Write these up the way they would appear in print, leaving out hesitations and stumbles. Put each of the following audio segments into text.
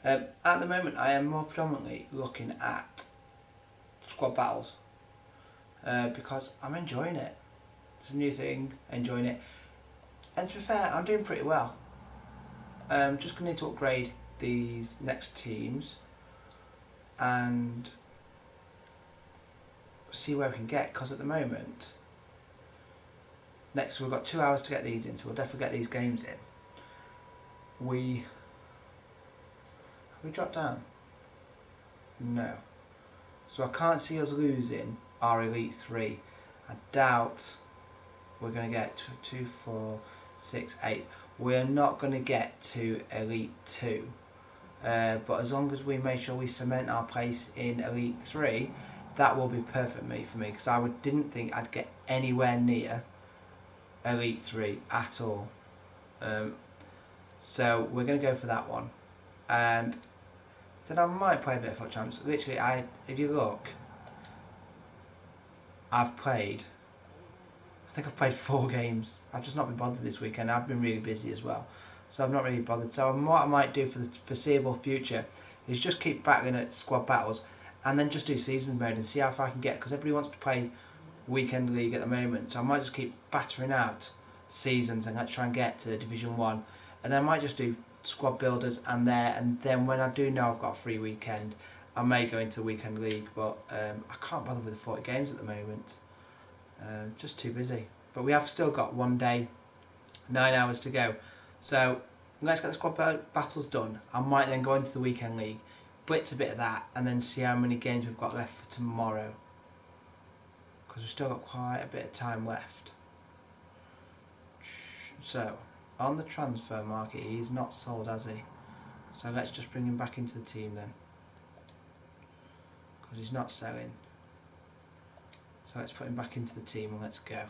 At the moment, I am more predominantly looking at squad battles because I'm enjoying it. It's a new thing, enjoying it. And to be fair, I'm doing pretty well. Just going to need to upgrade these next teams and see where we can get, because at the moment, next we've got 2 hours to get these in, so we'll definitely get these games in. Have we dropped down? No. So I can't see us losing our Elite 3. I doubt we're going to get 2, 4, 6, 8. We're not going to get to Elite 2. But as long as we make sure we cement our place in Elite 3, that will be perfect for me, because I didn't think I'd get anywhere near Elite 3 at all. So we're going to go for that one. And then I might play a bit of FUT Champs. Literally, if you look, I think I've played 4 games. I've just not been bothered this weekend. I've been really busy as well, so I've not really bothered. So what I might do for the foreseeable future is just keep battling at squad battles, and then just do seasons mode and see how far I can get, because everybody wants to play weekend league at the moment. So I might just keep battering out seasons and try and get to Division 1, and then I might just do squad builders and then when I do know I've got a free weekend, I may go into the weekend league, but I can't bother with the 40 games at the moment. Just too busy. But we have still got 1 day, 9 hours to go. So let's get the squad battles done. I might then go into the weekend league, blitz a bit of that, and then see how many games we've got left for tomorrow, because we've still got quite a bit of time left. So on the transfer market, he's not sold, has he? So let's just bring him back into the team then, because he's not selling. So let's put him back into the team and let's go.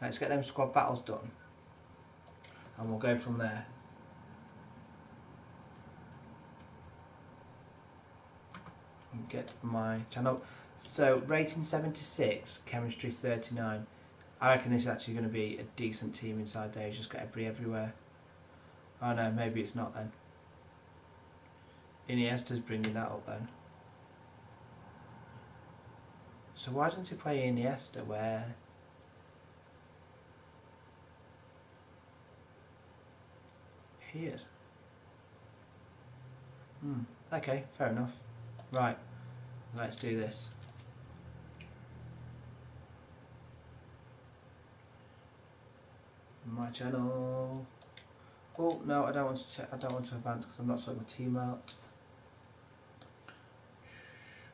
Let's get them squad battles done, and we'll go from there. Get my channel. So rating 76, chemistry 39. I reckon this is actually going to be a decent team inside there. Just got everybody everywhere. Oh no, maybe it's not then. Iniesta's bringing that up then. So why doesn't he play Iniesta where he is? Okay, fair enough. Right, let's do this. My channel. Oh no, I don't want to check. I don't want to advance because I'm not sorting my team out.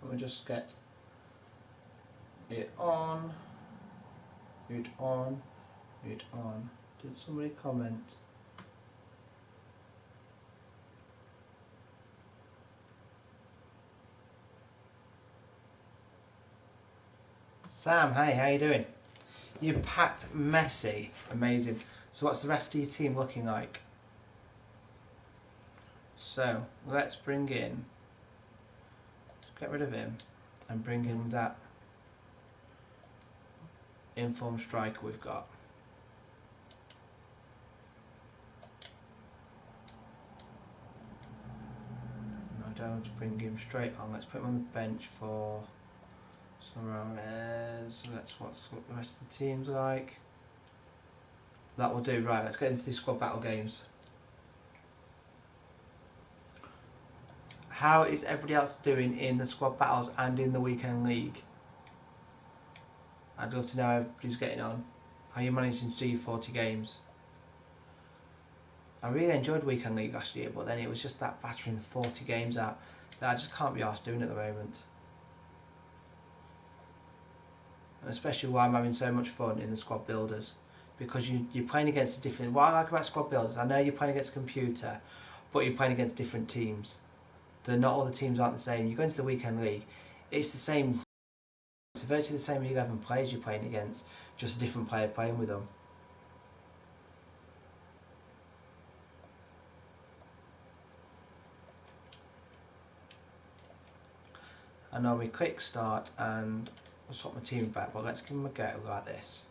Let me just get it on. It on. It on. Did somebody comment? Sam, hey, how you doing? You packed Messi. Amazing. So what's the rest of your team looking like? So let's bring in, get rid of him and bring in that informed striker we've got. I don't want to bring him straight on. Let's put him on the bench for Suarez. Let's watch what the rest of the team's like. That will do. Right, let's get into these squad battle games. How is everybody else doing in the squad battles and in the weekend league? I'd love to know how everybody's getting on. How you managing to do your 40 games? I really enjoyed weekend league last year, but then it was just that battering the 40 games out that I just can't be arsed doing at the moment. And especially why I'm having so much fun in the squad builders, because you're playing against different. What I like about squad builders, I know you're playing against a computer, but you're playing against different teams. Not all the teams aren't the same. You go into the weekend league, it's the same. It's virtually the same 11 players you're playing against, just a different player playing with them. I normally click start and I'll swap my team back, but let's give them a go like this.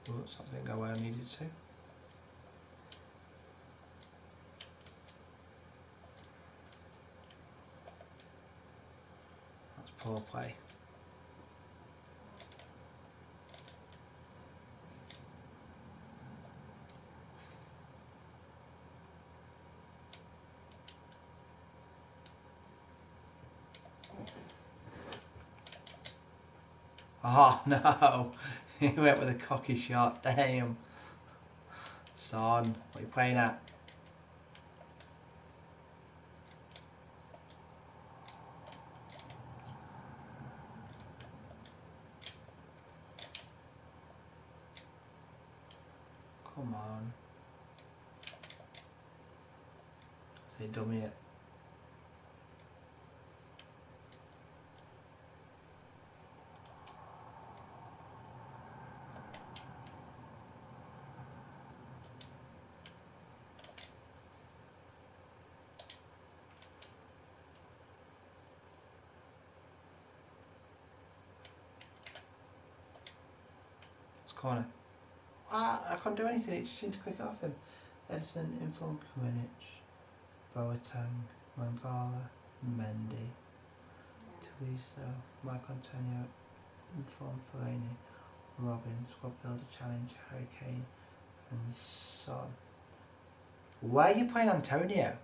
Oops, that didn't go where I needed to. Poor play. Oh no, he went with a cocky shot. Damn. Son, what are you playing at? Come on. Say dummy it. It's corner. I can't do anything, it just seemed to click it off him. Edison, Inform, Kuminich, Boateng, Mangala, Mendy, Taliso, Mike Antonio, Inform, Fellaini, Robin, Squad Builder Challenge, Harry Kane, and Son. Why are you playing Antonio?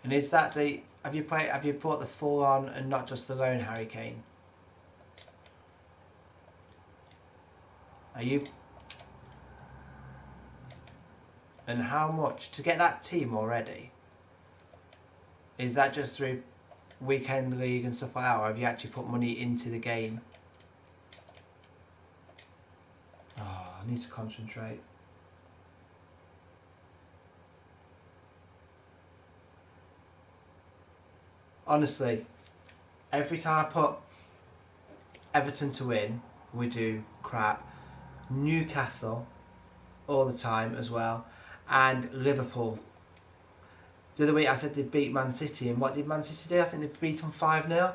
And is that the have you brought the full on and not just the lone Harry Kane? Are you? And how much to get that team already? Is that just through weekend league and stuff like that, or have you actually put money into the game? Oh, I need to concentrate. Honestly, every time I put Everton to win, we do crap. Newcastle all the time as well, and Liverpool. The other week I said they beat Man City, and what did Man City do? I think they beat them 5-0.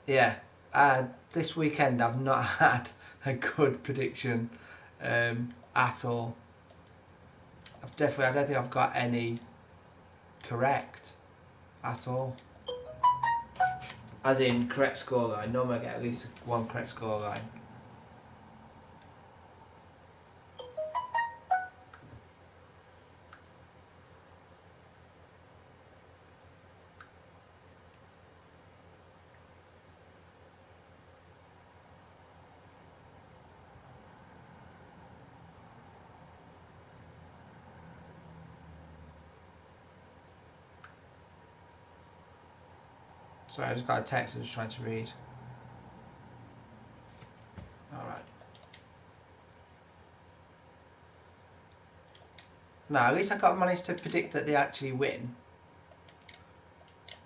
Yeah, this weekend I've not had a good prediction at all. I don't think I've got any correct at all. As in correct scoreline. Normally I get at least one correct scoreline. Sorry, I just got a text I was trying to read. Alright. No, at least I managed to predict that they actually win.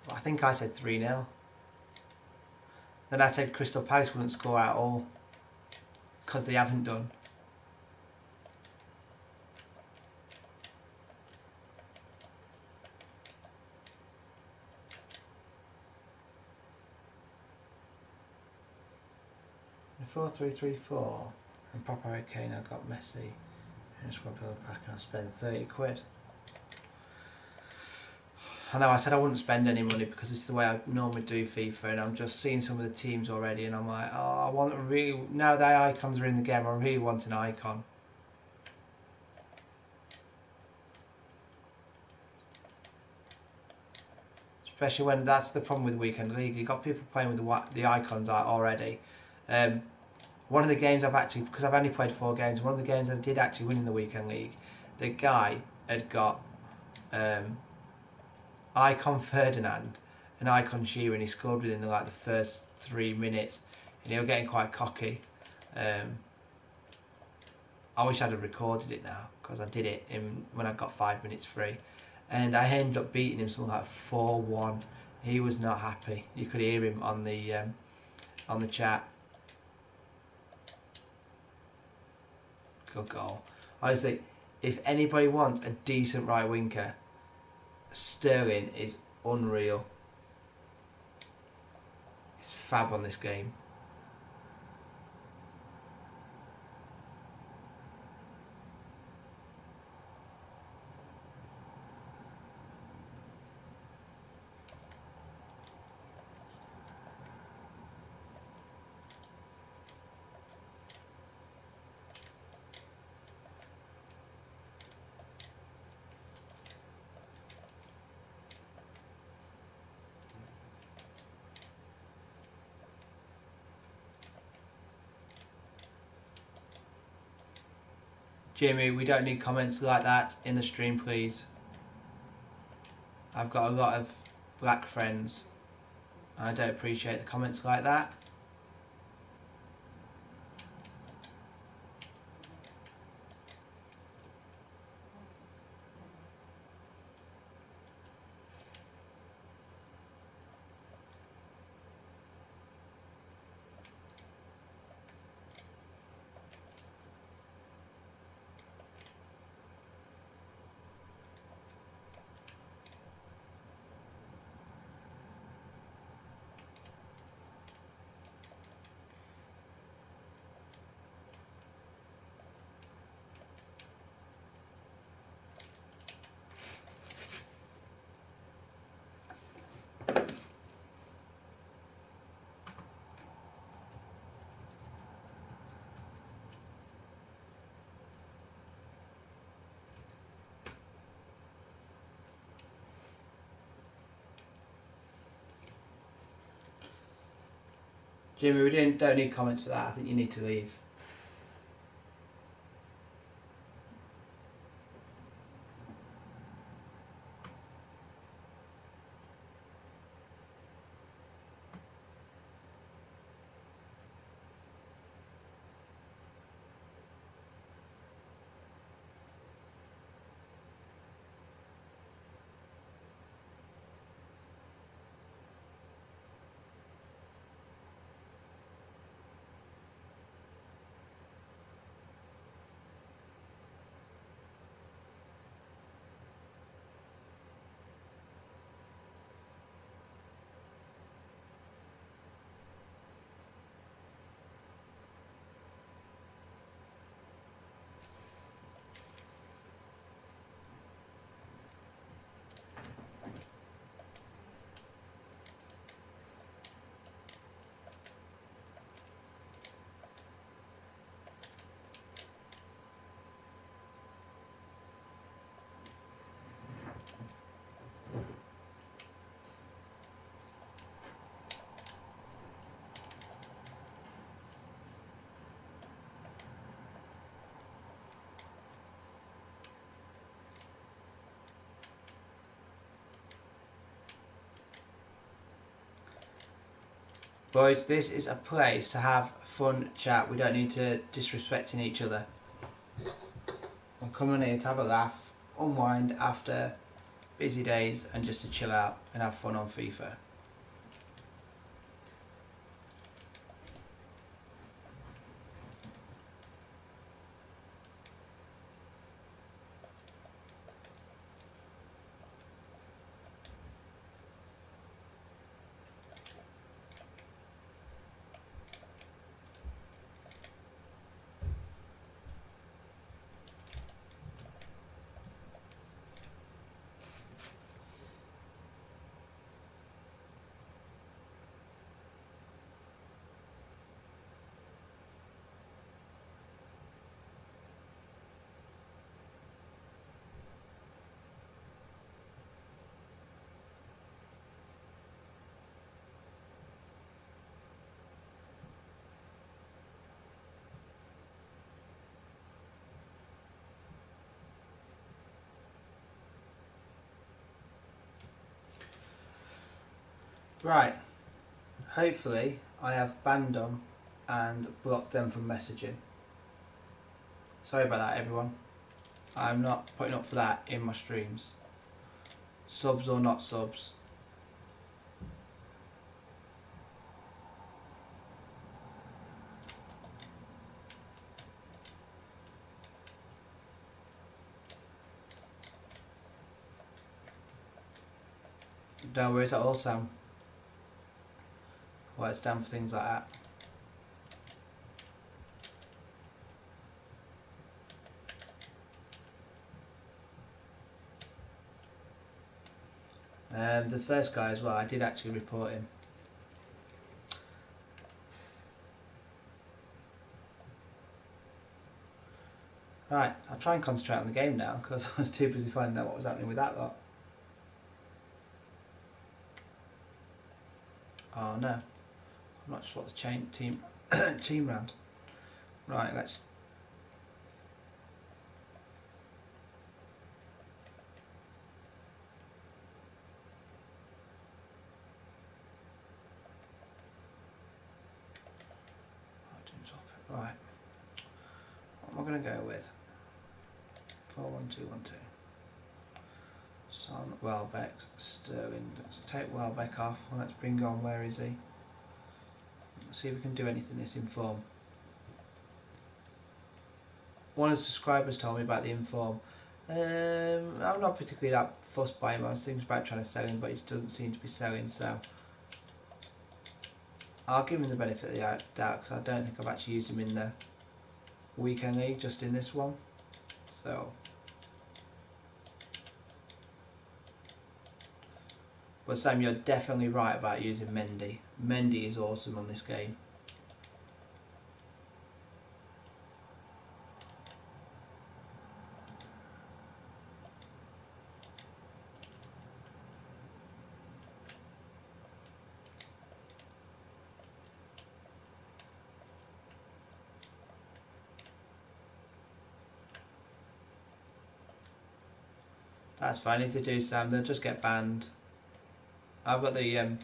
Well, I think I said 3-0. Then I said Crystal Palace wouldn't score at all. Because they haven't done. The 4-3-3-4 and proper Harry Kane, I got Messi and a squad build pack and I spent 30 quid. I know I said I wouldn't spend any money because it's the way I normally do FIFA, and I'm just seeing some of the teams already and I'm like, oh, I want to really, now the icons are in the game, I really want an icon. Especially when that's the problem with Weekend League, you've got people playing with the icons already. One of the games I've actually, because I've only played 4 games, one of the games I did actually win in the Weekend League, the guy had got Icon Ferdinand and Icon Shearer, and he scored within the first 3 minutes, and he was getting quite cocky. I wish I'd have recorded it now, because I did it when I got 5 minutes free, and I ended up beating him something like 4-1. He was not happy. You could hear him on the chat. Good goal. Honestly, if anybody wants a decent right winger, Sterling is unreal. He's fab on this game. Jimmy, we don't need comments like that in the stream, please. I've got a lot of black friends. I don't appreciate the comments like that. Jimmy, we don't need comments for that. I think you need to leave. Boys, this is a place to have fun chat. We don't need to disrespecting each other. We're coming here to have a laugh, unwind after busy days, and just to chill out and have fun on FIFA. Right, hopefully I have banned them and blocked them from messaging. Sorry about that, everyone. I'm not putting up for that in my streams. Subs or not subs. Don't worry at all, Sam. Why it's down for things like that. The first guy as well, I did actually report him. Right, I'll try and concentrate on the game now because I was too busy finding out what was happening with that lot. Oh no, I'm not sure what the team round. Right, let's Right. What am I going to go with? 4-1-2-1-2. Son, Welbeck, Sterling. Let's take Welbeck off. Let's bring on, where is he? Let's see if we can do anything this inform. One of the subscribers told me about the inform. I'm not particularly that fussed by him. I was thinking about trying to sell him, but he doesn't seem to be selling, so I'll give him the benefit of the doubt because I don't think I've actually used him in the weekend league, just in this one. So, but Sam, you're definitely right about using Mendy. Mendy is awesome on this game. That's fine. If they do, Sam, they'll just get banned. I've got the like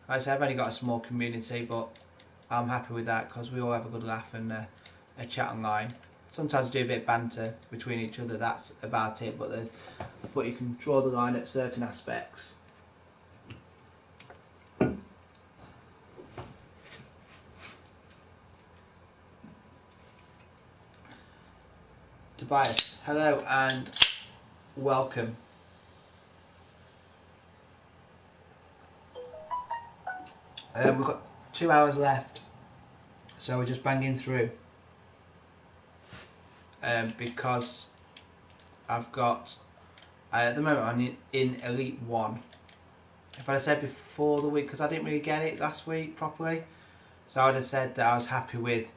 I say, I've only got a small community, but I'm happy with that because we all have a good laugh and a chat online. Sometimes do a bit of banter between each other. That's about it. But you can draw the line at certain aspects. Tobias, hello and welcome. We've got 2 hours left, so we're just banging through. Because I've got at the moment I'm in Elite 1. If I'd have said before the week, because I didn't really get it last week properly, so I'd have said that I was happy with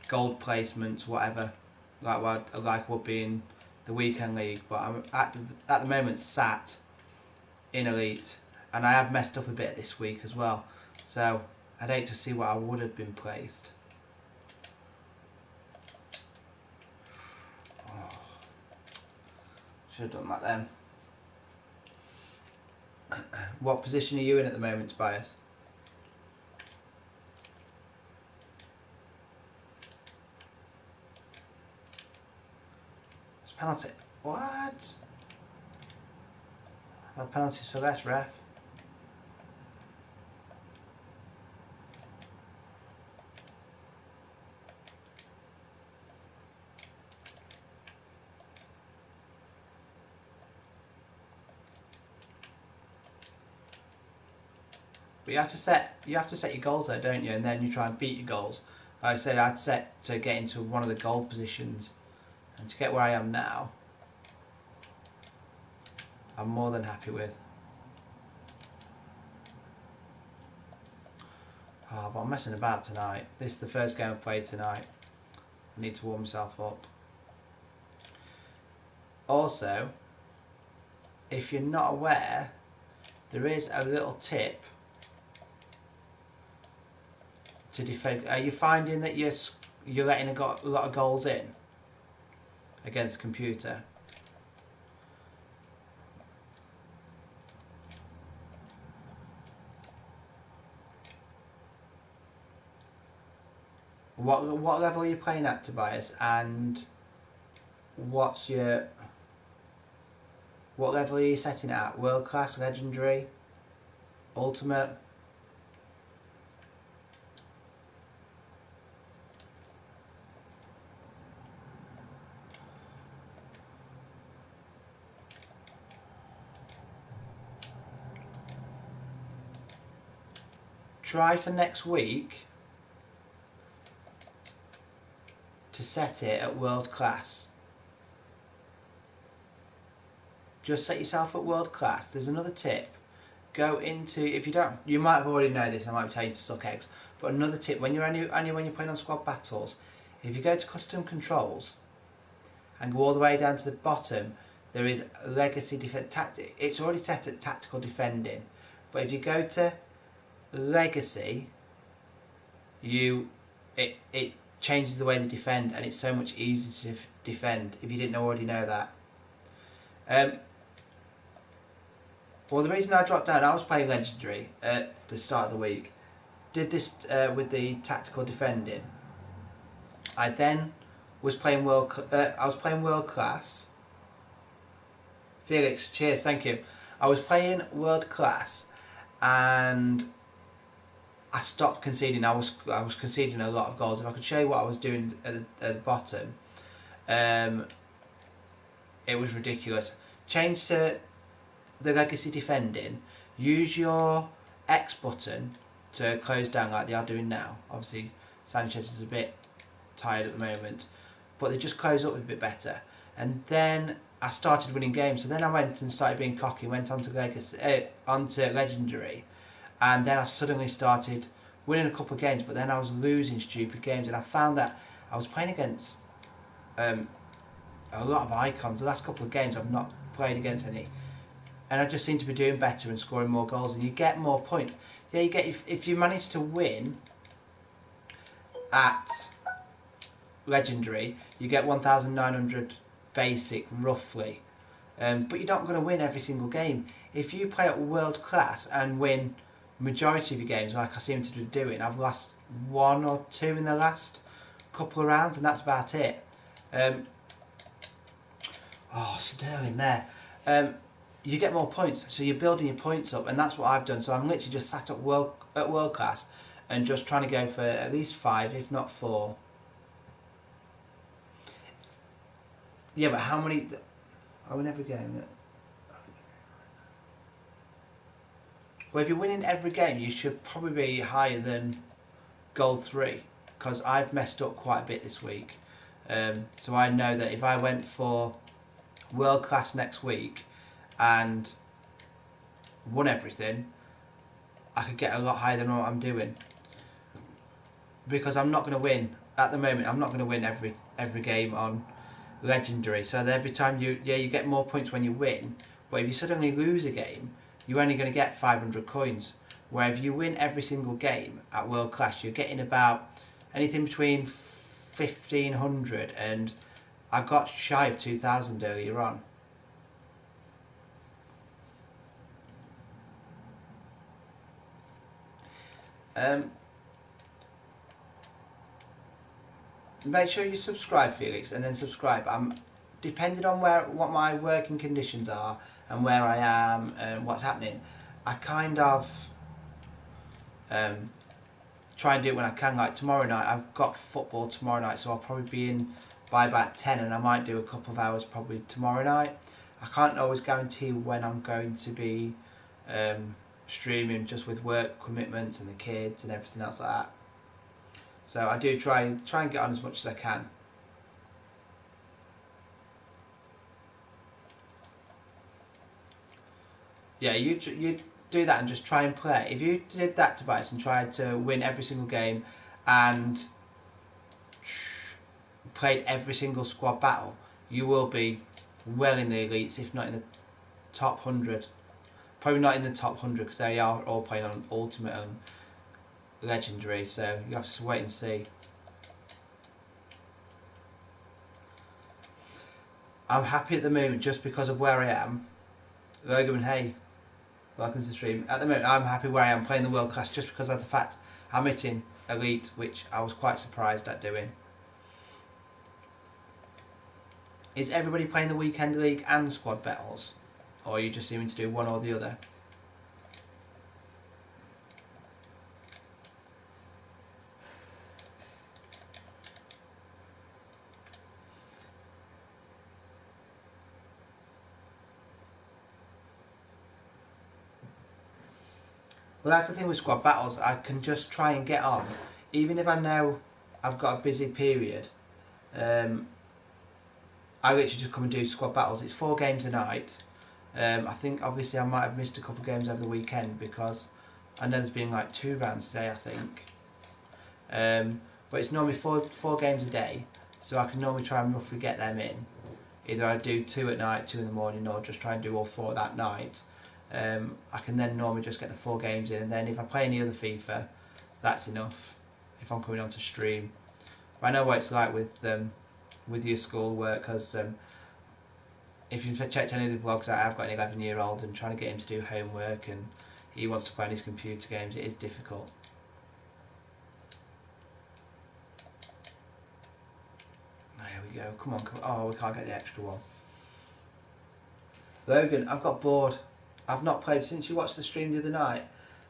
gold placements, whatever, like I would be in the weekend league. But I'm at the moment sat in Elite, and I have messed up a bit this week as well. So I'd hate to see what I would have been placed. Oh, should have done that then. What position are you in at the moment, Tobias? It's penalty. What? No penalties for this, ref. But you have to set your goals there, don't you? And then you try and beat your goals. Like I said, I'd set to get into one of the goal positions, and to get where I am now, I'm more than happy with. Oh, but I'm messing about tonight. This is the first game I've played tonight. I need to warm myself up. Also, if you're not aware, there is a little tip to defend. Are you finding that you're letting a lot of goals in against computer? What level are you playing at, Tobias? And what level are you setting it at? World class, legendary, ultimate? Try for next week to set it at world class. Just set yourself at world class. There's another tip. Go into, if you don't, you might have already know this, I might be telling you to suck eggs, but another tip, when you're playing on squad battles, if you go to custom controls and go all the way down to the bottom, there is legacy defense tactic. It's already set at tactical defending, but if you go to legacy, it changes the way they defend, and it's so much easier to defend if you already know that. Well, the reason I dropped down, I was playing legendary at the start of the week. Did this with the tactical defending, I then was playing I was playing world class. Felix, cheers, thank you. I was playing world class, and I stopped conceding. I was conceding a lot of goals. If I could show you what I was doing at the bottom, it was ridiculous. Change to the legacy defending. Use your X button to close down like they are doing now. Obviously, Sanchez is a bit tired at the moment, but they just close up a bit better. And then I started winning games. So then I went and started being cocky. Went onto legendary, and then I suddenly started winning a couple of games. But then I was losing stupid games, and I found that I was playing against a lot of icons. The last couple of games I've not played against any, and I just seem to be doing better and scoring more goals, and you get more points. Yeah, you get if you manage to win at legendary, you get 1,900 basic roughly, but you're not going to win every single game. If you play at world class and win majority of your games, like I seem to be doing, I've lost 1 or 2 in the last couple of rounds, and that's about it. Oh, Sterling there. You get more points, so you're building your points up, and that's what I've done. So I'm literally just sat at world class and just trying to go for at least 5, if not 4. Yeah, but how many? I win every game. Well, if you're winning every game, you should probably be higher than gold 3, because I've messed up quite a bit this week. So I know that if I went for world class next week and won everything, I could get a lot higher than what I'm doing, because I'm not going to win at the moment. I'm not going to win every game on legendary. So that every time you get more points when you win, but if you suddenly lose a game, you're only going to get 500 coins. Where if you win every single game at world class, you're getting about anything between 1,500, and I got shy of 2,000 earlier on. Make sure you subscribe, Felix, and then subscribe. Depending on what my working conditions are and where I am and what's happening, I kind of try and do it when I can. Like tomorrow night, I've got football tomorrow night, so I'll probably be in by about 10, and I might do a couple of hours probably tomorrow night. I can't always guarantee when I'm going to be streaming, just with work commitments and the kids and everything else like that. So I do try and get on as much as I can. Yeah, you do that and just try and play. If you did that, Tobias, and tried to win every single game and played every single squad battle, you will be well in the elites, if not in the top 100. Probably not in the top 100, because they are all playing on ultimate and legendary, so you have to wait and see. I'm happy at the moment just because of where I am. Logan and hey, welcome to the stream. At the moment I'm happy where I am playing the world class, just because of the fact I'm hitting elite, which I was quite surprised at doing. Is everybody playing the weekend league and squad battles, or are you just seeming to do one or the other? Well, that's the thing with squad battles. I can just try and get on, even if I know I've got a busy period. I literally just come and do squad battles. It's 4 games a night. I think obviously I might have missed a couple of games over the weekend, because I know there's been like 2 rounds today, I think. But it's normally four games a day, so I can normally try and roughly get them in. Either I do 2 at night, 2 in the morning, or just try and do all 4 that night. I can then normally just get the 4 games in, and then if I play any other FIFA, that's enough if I'm coming on to stream. But I know what it's like with your school work, because if you've checked any of the vlogs out, I've got an 11-year-old, and trying to get him to do homework and he wants to play on his computer games, it is difficult. we go. Come on, come on. Oh, we can't get the extra one. Logan, I've got bored. I've not played since you watched the stream the other night.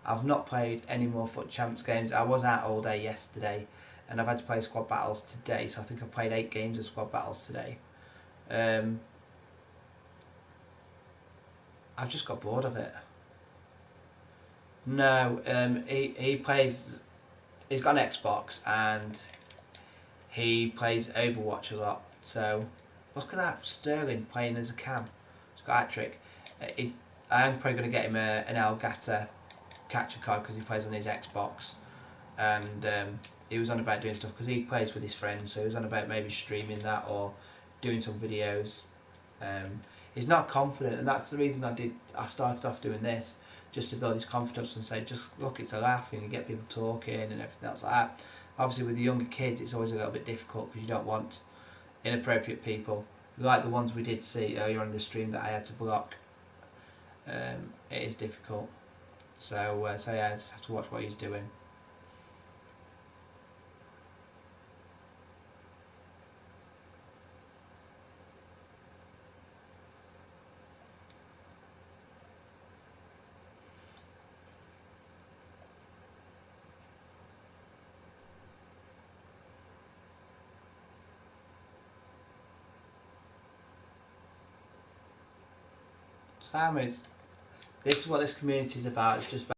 I've not played any more FUT Champs games. I was out all day yesterday, and I've had to play squad battles today. So I think I've played 8 games of squad battles today. I've just got bored of it. No, he plays. He's got an Xbox and he plays Overwatch a lot. So look at that, Sterling playing as a cam. He's got a hat-trick. I'm probably going to get him an Elgato capture card because he plays on his Xbox. And he was on about doing stuff because he plays with his friends. So he was on about maybe streaming that or doing some videos. He's not confident, and that's the reason I started off doing this, just to build his confidence and say, just look, it's a laugh, and you get people talking and everything else like that. Obviously with the younger kids it's always a little bit difficult because you don't want inappropriate people like the ones we did see earlier on the stream that I had to block. It is difficult, so yeah, I just have to watch what he's doing. Sam, this is what this community is about. It's just about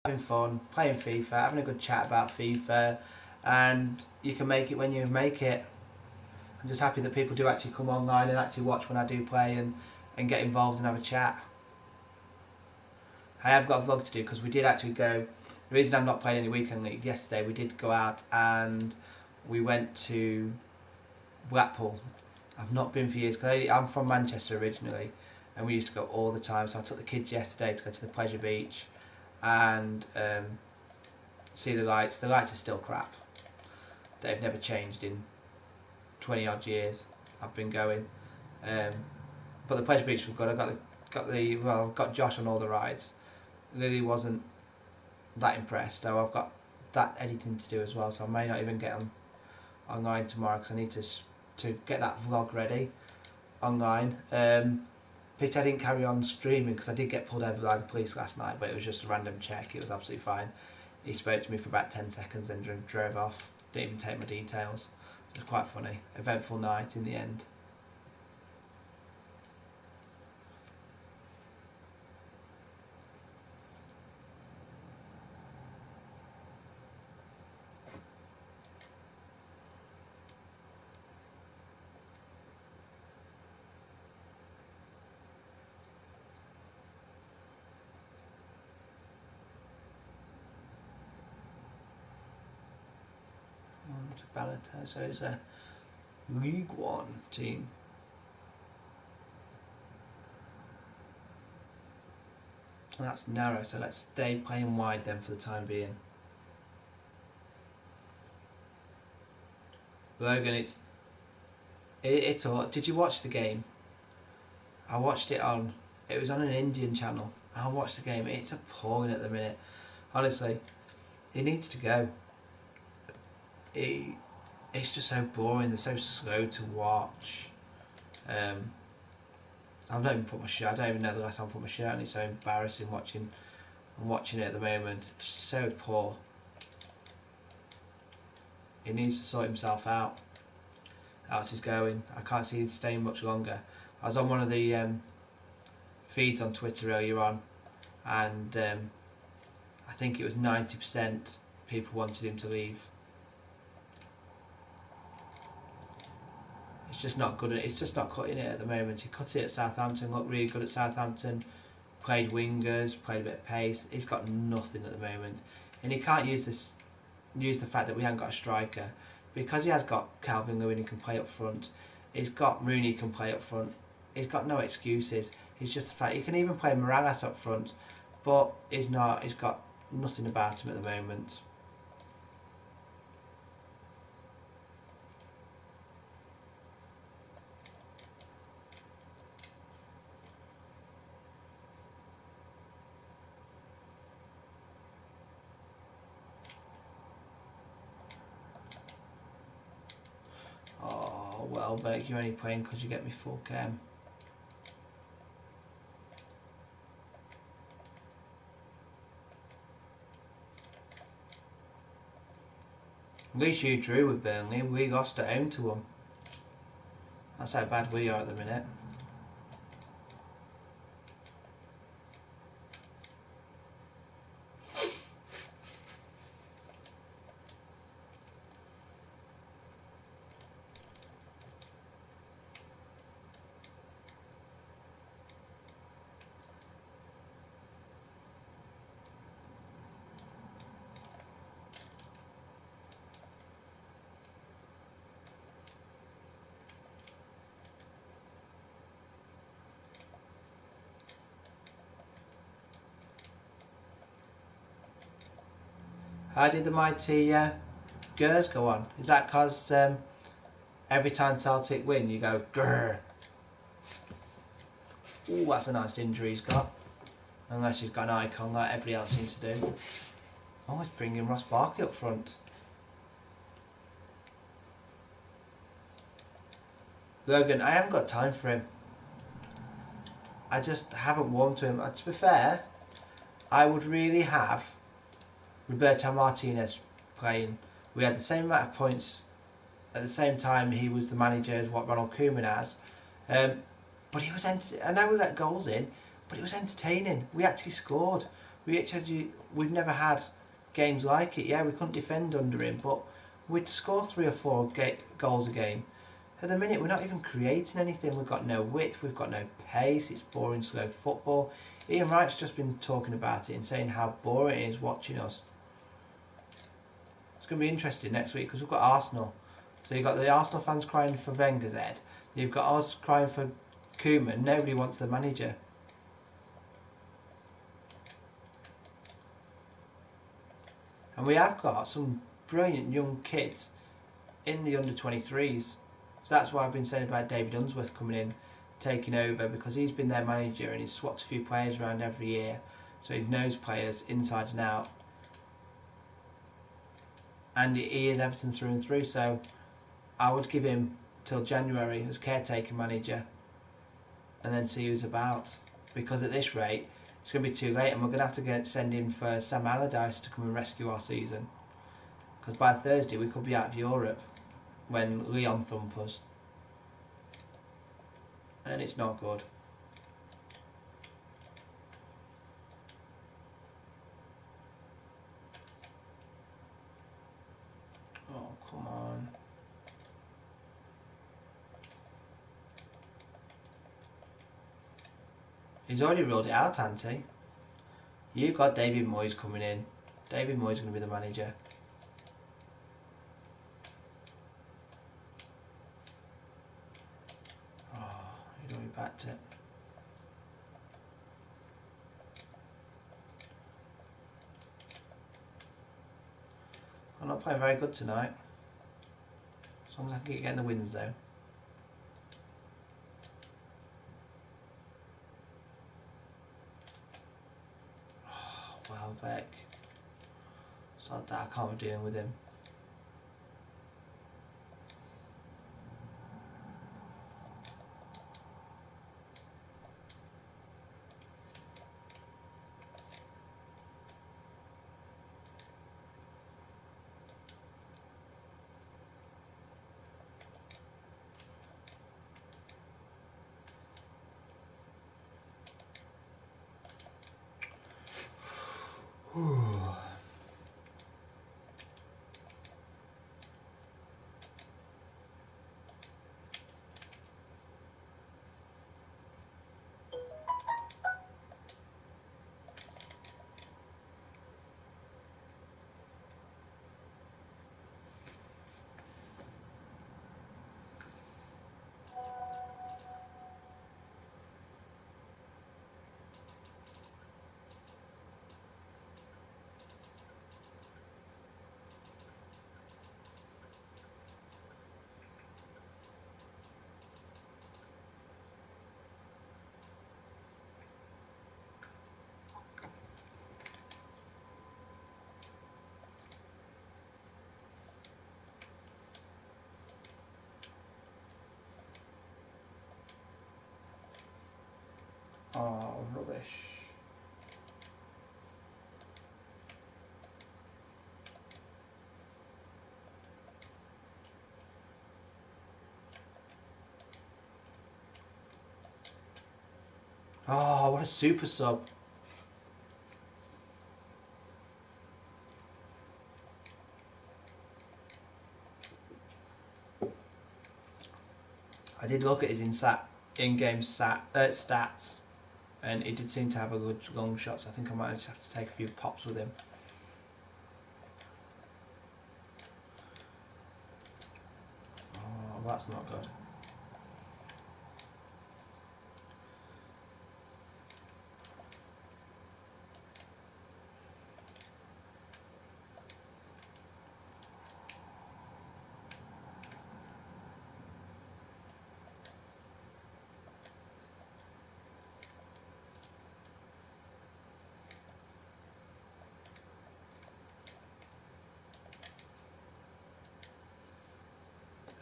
having fun, playing FIFA, having a good chat about FIFA, and you can make it when you make it. I'm just happy that people do actually come online and actually watch when I do play and get involved and have a chat. I have got a vlog to do because we did actually go. The reason I'm not playing any weekend league, yesterday we did go out and we went to Blackpool. I've not been for years because I'm from Manchester originally, and we used to go all the time. So I took the kids yesterday to go to the Pleasure Beach and see the lights. The lights are still crap. They've never changed in 20 odd years I've been going. But the Pleasure Beach was good. I got Josh on all the rides. Lily wasn't that impressed, so I've got that editing to do as well. So I may not even get online tomorrow because I need to get that vlog ready online. Pete, I didn't carry on streaming because I did get pulled over by the police last night, but it was just a random check. It was absolutely fine. He spoke to me for about 10 seconds, then drove off. Didn't even take my details. It was quite funny. Eventful night in the end. So it's a League One team. And that's narrow, so let's stay playing wide then for the time being. Logan, it's all. Did you watch the game? I watched it on. It was on an Indian channel. I watched the game. It's appalling at the minute. Honestly, he needs to go. It's just so boring. They're so slow to watch. I've not even put my shirt. I don't even know the last time I put my shirt on. It's so embarrassing watching. I'm watching it at the moment. It's so poor. He needs to sort himself out. How else he's going. I can't see him staying much longer. I was on one of the feeds on Twitter earlier on, and I think it was 90% people wanted him to leave. It's just not good. It's just not cutting it at the moment. He cut it at Southampton. Looked really good at Southampton. Played wingers. Played a bit of pace. He's got nothing at the moment, and he can't use the fact that we haven't got a striker because he has got Calvin Lewin who can play up front. He's got Rooney who can play up front. He's got no excuses. It's just the fact he can even play Morales up front, but he's not. He's got nothing about him at the moment. Oh, Welbeck, you're only playing because you get me full chem. At least you drew with Burnley. We lost at home to them. That's how bad we are at the minute. How did the mighty Gers go on? Is that because every time Celtic win you go grrr? Ooh, that's a nice injury he's got. Unless he's got an icon like everybody else seems to do. Oh, he's bringing Ross Barkley up front. Logan, I haven't got time for him. I just haven't warmed to him. To be fair, I would really have Roberto Martinez playing. We had the same amount of points at the same time he was the manager as what Ronald Koeman has. But he was I know we let goals in, but it was entertaining. We actually scored. We've never had games like it. Yeah, we couldn't defend under him, but we'd score 3 or 4 goals a game. At the minute, we're not even creating anything. We've got no width, we've got no pace. It's boring, slow football. Ian Wright's just been talking about it and saying how boring it is watching us. It's going to be interesting next week because we've got Arsenal. So you've got the Arsenal fans crying for Wenger's head. You've got us crying for Koeman. Nobody wants the manager. And we have got some brilliant young kids in the under-23s. So that's why I've been saying about David Unsworth coming in, taking over, because he's been their manager and he's swapped a few players around every year. So he knows players inside and out. And he is Everton through and through. So I would give him till January as caretaker manager and then see who's about. Because at this rate, it's going to be too late and we're going to have to send in for Sam Allardyce to come and rescue our season. Because by Thursday we could be out of Europe when Leon thump us. And it's not good. Oh, come on. He's already ruled it out, hasn't he? You've got David Moyes coming in. David Moyes is going to be the manager. Oh, he'd already backed it. I'm not playing very good tonight. As long as I can keep getting the wins though. Oh, Welbeck. So that I can't be dealing with him. Oh, rubbish. Oh, what a super sub. I did look at his in-game stats, and he did seem to have a good long shots. I think I might just have to take a few pops with him. Oh, that's not good.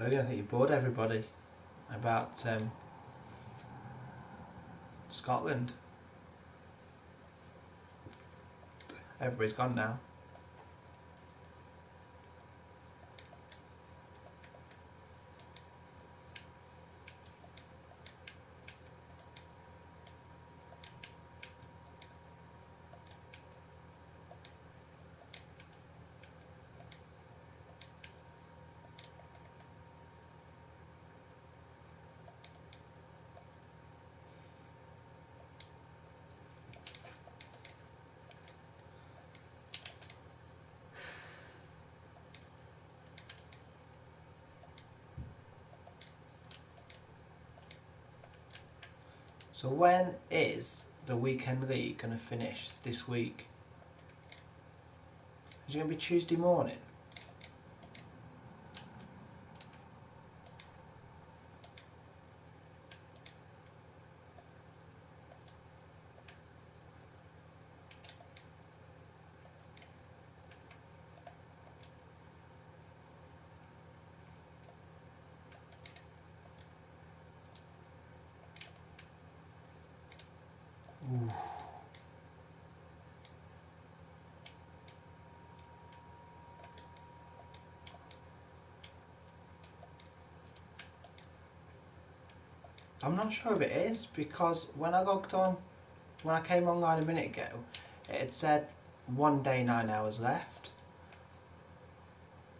I think you bored everybody about Scotland. Everybody's gone now. So when is the weekend league going to finish this week? Is it going to be Tuesday morning? Ooh. I'm not sure if it is, because when I logged on, when I came online a minute ago, it had said 1 day 9 hours left.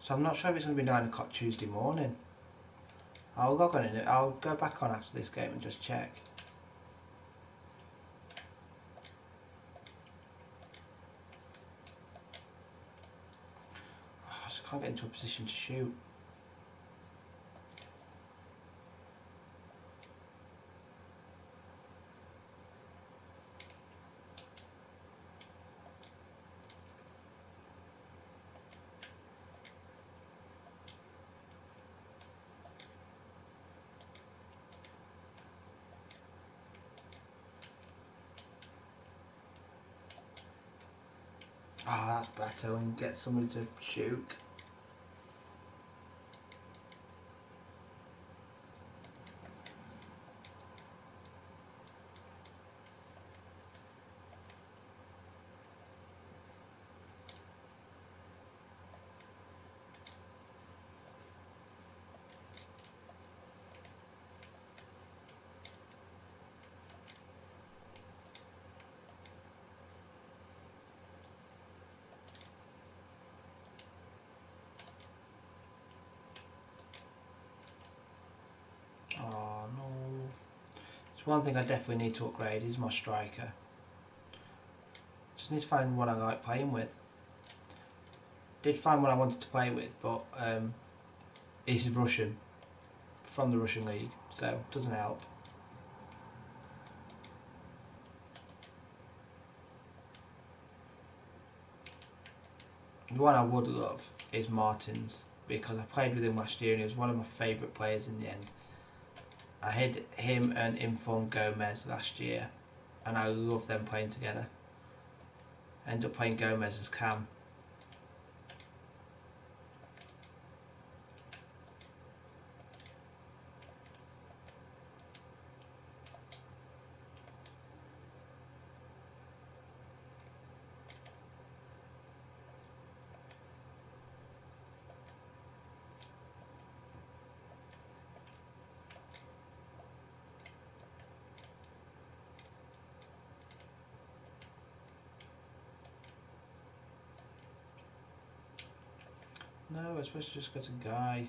So I'm not sure if it's going to be 9 o'clock Tuesday morning. I'll log on in it. I'll go back on after this game and just check. I just can't get into a position to shoot. Oh, that's better when you get somebody to shoot. Oh no. It's one thing I definitely need to upgrade is my striker. Just need to find what I like playing with. Did find what I wanted to play with, but he's Russian, from the Russian league, so it doesn't help. The one I would love is Martins, because I played with him last year and he was one of my favourite players in the end. I had him and Inform Gomez last year, and I love them playing together. Ended up playing Gomez as Cam. No, we're supposed to just go to Guy.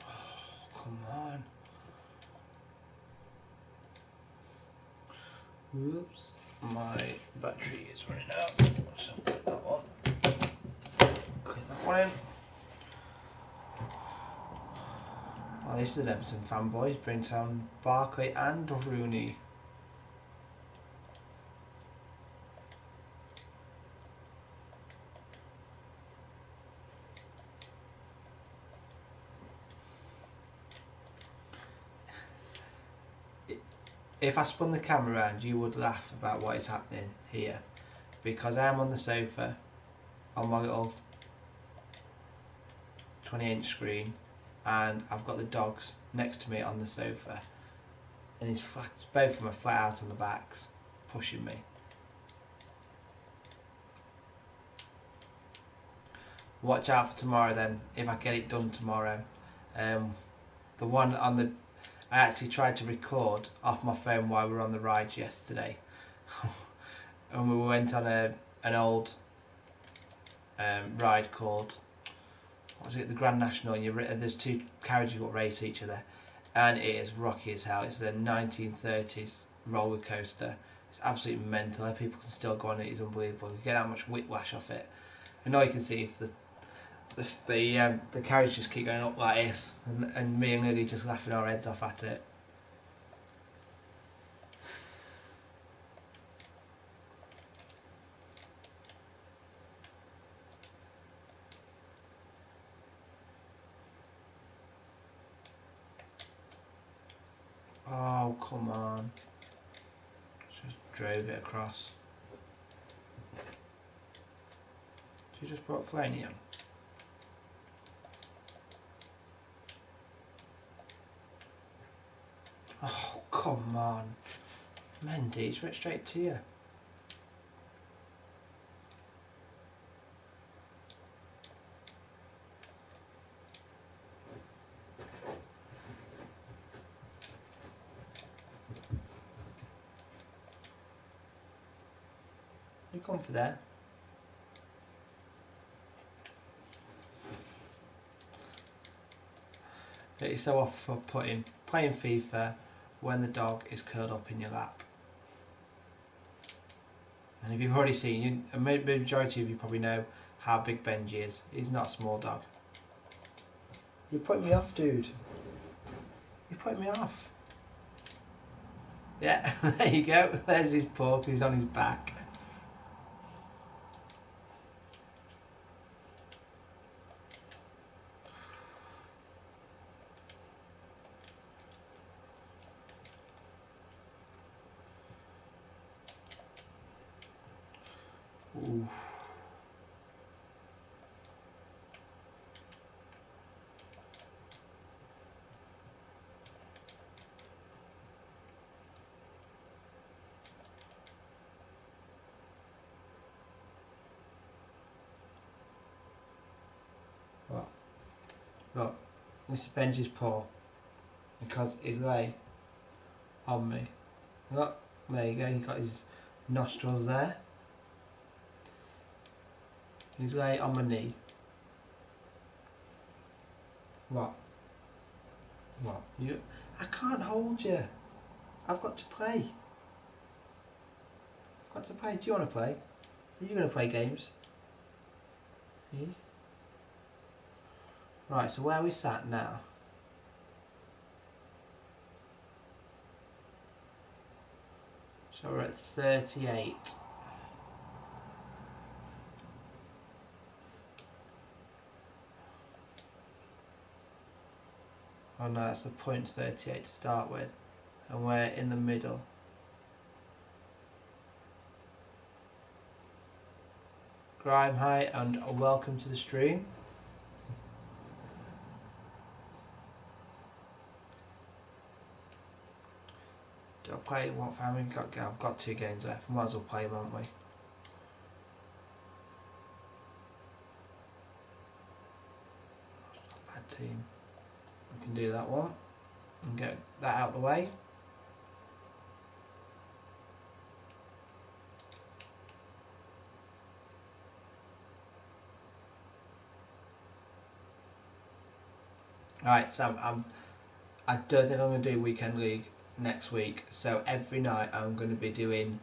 Oh, come on. Whoops. My battery is running out. So click that one. Click that one in. Well, this is an Everton fanboy. Brings down Barkley and Rooney. If I spun the camera around, you would laugh about what is happening here. Because I am on the sofa, on my little 20-inch screen, and I've got the dogs next to me on the sofa. And he's flat, both of them are flat out on the backs, pushing me. Watch out for tomorrow then, if I get it done tomorrow. The one on the... I actually tried to record off my phone while we were on the ride yesterday. And we went on an old ride called, what was it, the Grand National, and there's two carriages that race each other, and it is rocky as hell. It's a 1930s roller coaster. It's absolutely mental. People can still go on it. It's unbelievable. You get that much whiplash off it, and all you can see is the carriage just keep going up like this, and me and Lily just laughing our heads off at it. Oh, come on. Just drove it across. She just brought Flaney on. Oh, come on. Mendy, it's went straight to you. You come for that. It's so off for playing FIFA when the dog is curled up in your lap. And if you've already seen, a majority of you probably know how big Benji is. He's not a small dog. You're putting me off, dude. You're putting me off. Yeah, there you go. There's his pup. He's on his back. Oof. What? Look, this is Benji's paw because he's lay on me. Look, there you go. He's got his nostrils there. He's lay on my knee. What? What? I can't hold you. I've got to play. I've got to play. Do you want to play? Are you going to play games? See? Right, so where are we sat now? So we're at 38. Oh no, that's the point 38 to start with. And we're in the middle. Grime, hi, and welcome to the stream. Do I play what family? I've got 2 games left. Might as well play them, won't we? Bad team. We can do that one and get that out of the way. Right, so I don't think I'm going to do weekend league next week. So every night I'm going to be doing.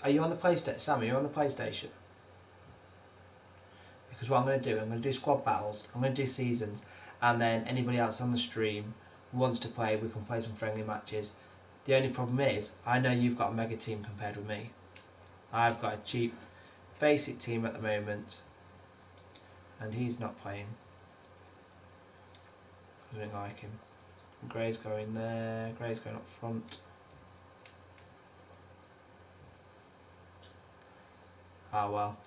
Are you on the PlayStation, Sam? Are you on the PlayStation? Because what I'm going to do, I'm going to do squad battles. I'm going to do seasons, and then anybody else on the stream who wants to play, we can play some friendly matches. The only problem is, I know you've got a mega team compared with me. I've got a cheap, basic team at the moment, and he's not playing. I don't like him. Gray's going there. Gray's going up front. Ah well.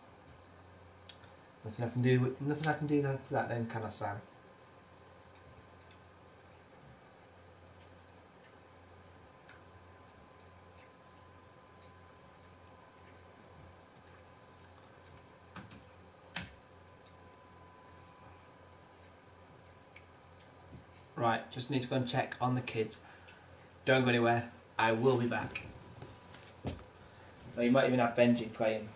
Nothing I can do. Nothing I can do to that then, can I, Sam? Right, just need to go and check on the kids. Don't go anywhere. I will be back. Well, you might even have Benji playing.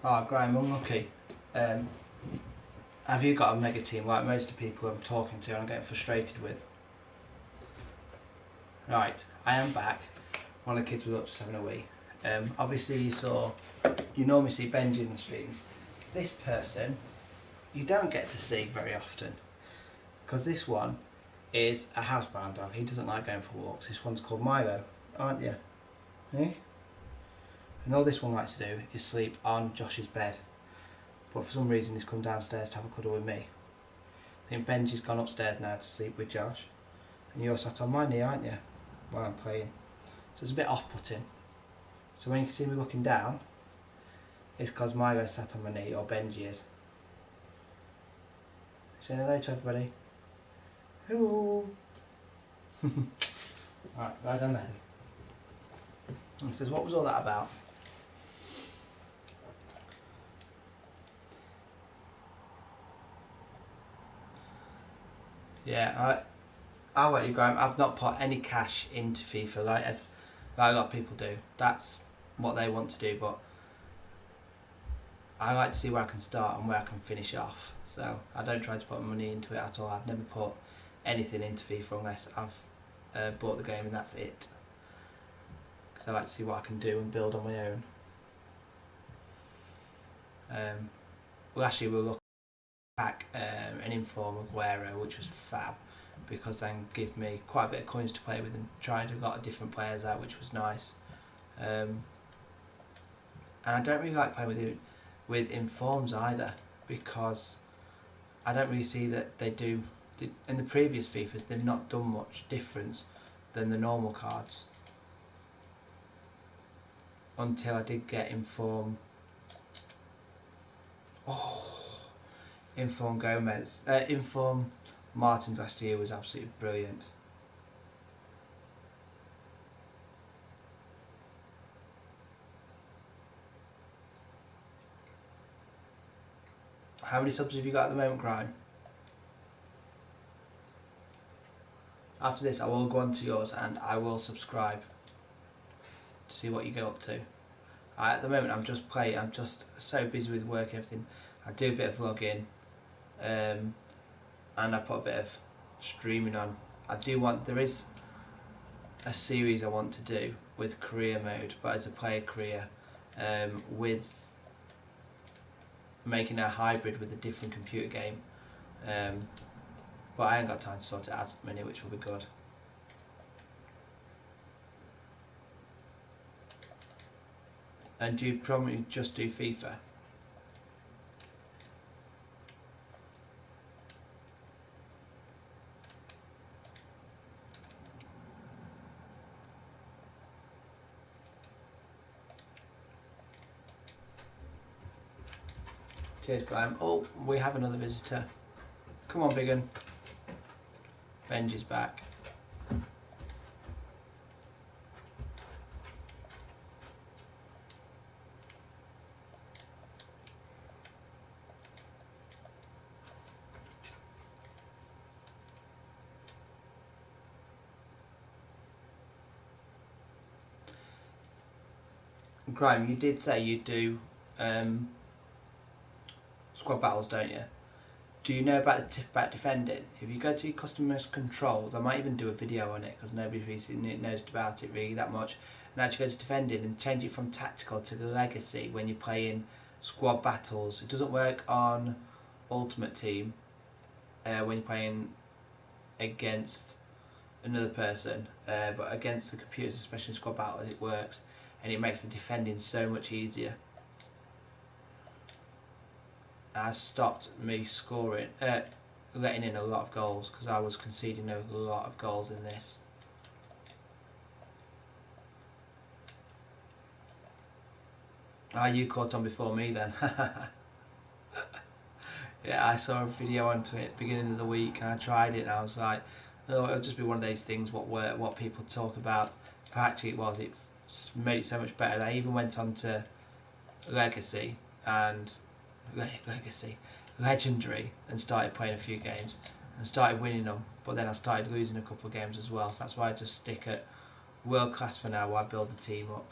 Oh, Graham, unlucky. Have you got a mega team like most of the people I'm talking to and I'm getting frustrated with? Right, I am back. One of the kids was up to having a wee. Obviously you normally see Benji in the streams. This person, you don't get to see very often. Because this one is a housebound dog. He doesn't like going for walks. This one's called Milo, aren't you? Eh? And all this one likes to do is sleep on Josh's bed. But for some reason he's come downstairs to have a cuddle with me. I think Benji's gone upstairs now to sleep with Josh. And you're sat on my knee, aren't you? While I'm playing. So it's a bit off-putting. So when you can see me looking down, it's because Milo's sat on my knee, or Benji is. Say hello to everybody. Hello. Alright, right down there. And he says, what was all that about? Yeah, I'll let you go. I've not put any cash into FIFA like a lot of people do. That's what they want to do, but I like to see where I can start and where I can finish off. So I don't try to put money into it at all. I've never put anything into FIFA unless I've bought the game and that's it. Because I like to see what I can do and build on my own. Well, actually, we'll look pack an Inform Aguero, which was fab, because then give me quite a bit of coins to play with and try to get a lot of different players out, which was nice. And I don't really like playing with Informs either, because I don't really see that they do. In the previous FIFAs, they've not done much difference than the normal cards. Until I did get Inform. Oh, Inform Gomez. Inform Martins last year was absolutely brilliant. How many subs have you got at the moment, Grime? After this, I will go on to yours and I will subscribe to see what you get up to. At the moment, I'm just playing. I'm just so busy with work and everything. I do a bit of vlogging, and I put a bit of streaming on. There is a series I want to do with career mode, but as a player career, with making a hybrid with a different computer game. But I ain't got time to sort it out at the minute, which will be good. And do you probably just do FIFA? Cheers, Graham. Oh, we have another visitor. Come on, big un. Benji's back. Graham, you did say you do squad battles, don't you? Do you know about about defending? If you go to your customers controls, I might even do a video on it because nobody really knows about it really that much. And actually go to defending and change it from tactical to legacy when you're playing squad battles. It doesn't work on Ultimate Team when you're playing against another person, but against the computers, especially in squad battles, it works, and it makes the defending so much easier. Has stopped me scoring, letting in a lot of goals, because I was conceding a lot of goals in this. You caught on before me then. Yeah, I saw a video onto it beginning of the week and I tried it and I was like, oh, it'll just be one of those things what people talk about. But actually it made it so much better. I even went on to Legacy and Legendary and started playing a few games and started winning them, but then I started losing a couple of games as well, so that's why I just stick at world class for now while I build the team up.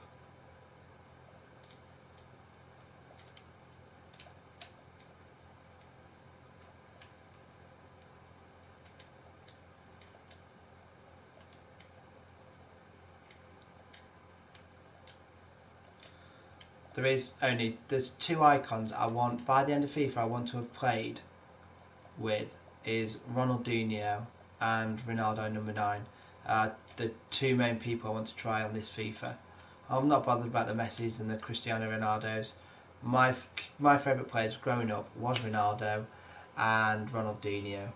There's two icons I want by the end of FIFA I want to have played with is Ronaldinho and Ronaldo number 9. The two main people I want to try on this FIFA. I'm not bothered about the Messis and the Cristiano Ronaldos. My favourite players growing up was Ronaldo and Ronaldinho.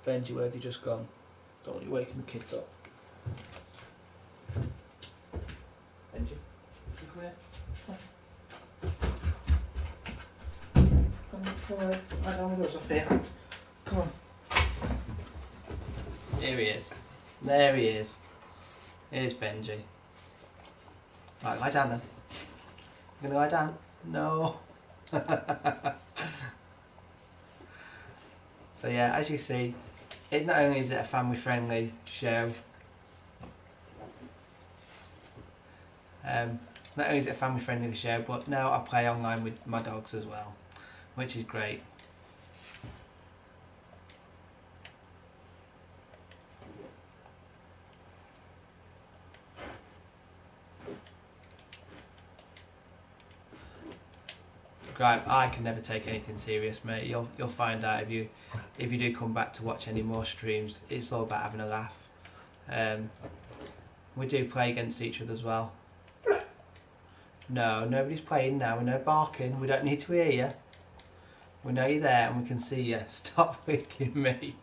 Benji, where have you just gone? Don't want you waking the kids up. Benji, come here. Come on, lie down with us up here. Come on. Here he is. There he is. Here's Benji. Right, lie down then. You gonna lie down? No. So yeah, as you see, not only is it a family friendly show, not only is it a family friendly show, but now I play online with my dogs as well, which is great. subscribe. I can never take anything serious, mate. You'll find out if you do come back to watch any more streams. It's all about having a laugh. We do play against each other as well. No, nobody's playing now. We're no barking. We don't need to hear you. We know you're there and we can see you. Stop licking me.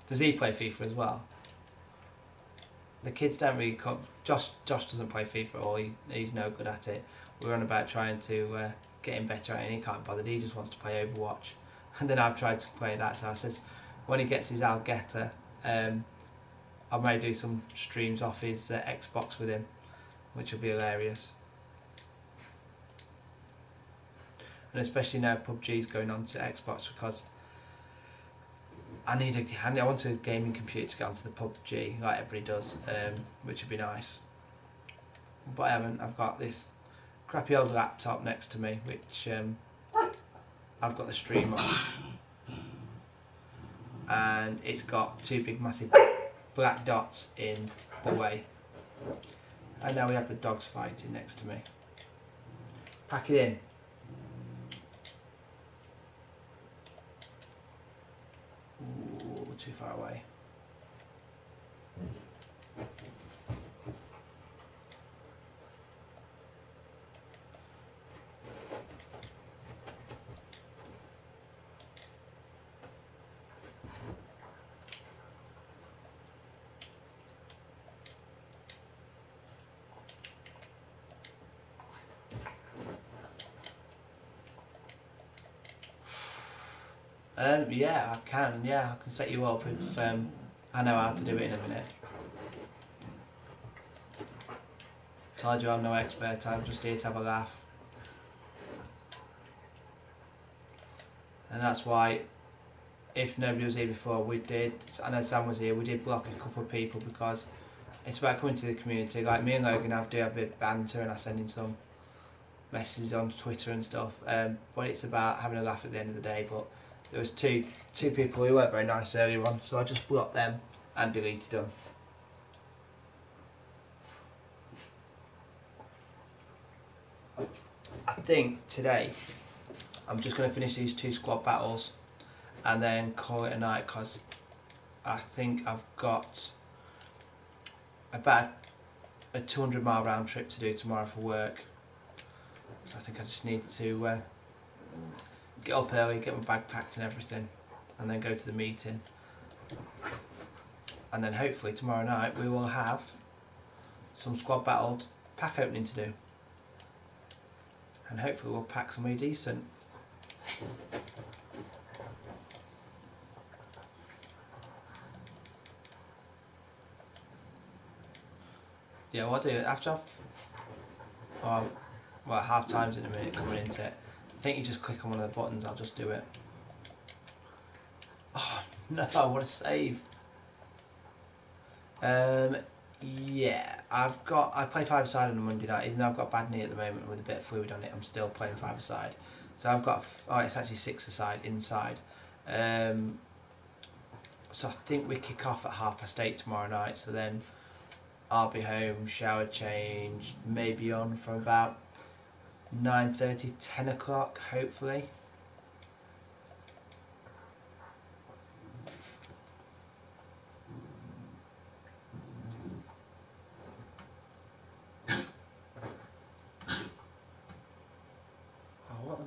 Does he play FIFA as well? The kids don't really come. Josh doesn't play FIFA at all. He's no good at it. We're on about trying to get him better at it, and he can't bother. He just wants to play Overwatch. And then I've tried to play that. So I says, when he gets his Algeta, I may do some streams off his Xbox with him, which will be hilarious. And especially now PUBG's going on to Xbox, because I want a gaming computer to get onto the PUBG like everybody does, which would be nice. But I haven't. I've got this crappy old laptop next to me, which I've got the stream on, and it's got two big massive black dots in the way. And now we have the dogs fighting next to me. Pack it in. Ooh, too far away. Yeah, I can. Yeah, I can set you up if I know how to do it in a minute. Told you I'm no expert. I'm just here to have a laugh, and that's why, if nobody was here before, we did. I know Sam was here. We did block a couple of people because it's about coming to the community. Like me and Logan have a bit of banter, and I send him some messages on Twitter and stuff. But it's about having a laugh at the end of the day. But there was two people who weren't very nice earlier on, so I just blocked them and deleted them. I think today I'm just going to finish these 2 squad battles and then call it a night, because I think I've got about a 200-mile round trip to do tomorrow for work. So I think I just need to get up early, get my bag packed and everything, and then go to the meeting. And then hopefully tomorrow night we will have some squad battled pack opening to do. And hopefully we'll pack somebody decent. Yeah, what I'll do after well, half time's in a minute coming into it. I think you just click on one of the buttons. I'll just do it. Oh no! What a save! Yeah, I play 5-a-side on a Monday night. Even though I've got a bad knee at the moment with a bit of fluid on it, I'm still playing 5-a-side. So I've got it's actually 6-a-side inside. So I think we kick off at 8:30 tomorrow night. So then I'll be home, shower, change, maybe on from about 9:30, 10 o'clock, hopefully. Oh, what the...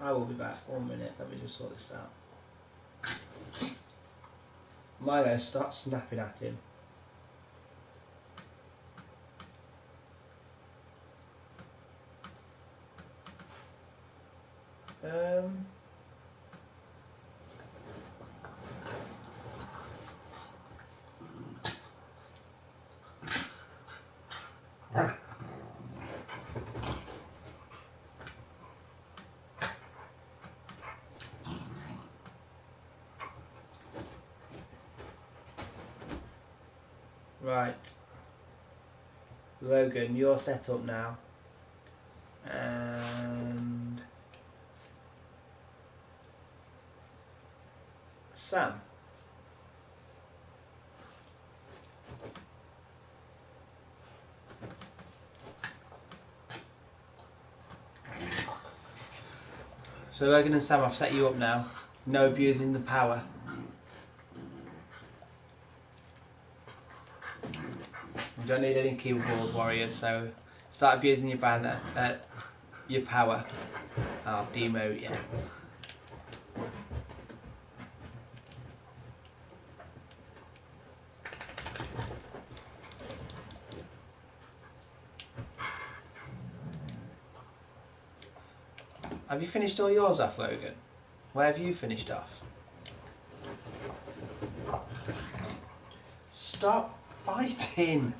I will be back 1 minute. Let me just sort this out. Milo, start snapping at him. Right. Logan, you're set up now. and Sam. So Logan and Sam, I've set you up now. No abusing the power. You don't need any keyboard warriors, so start abusing your your power. Oh, demote, yeah. Have you finished all yours off, Logan? Where have you finished off? Stop fighting!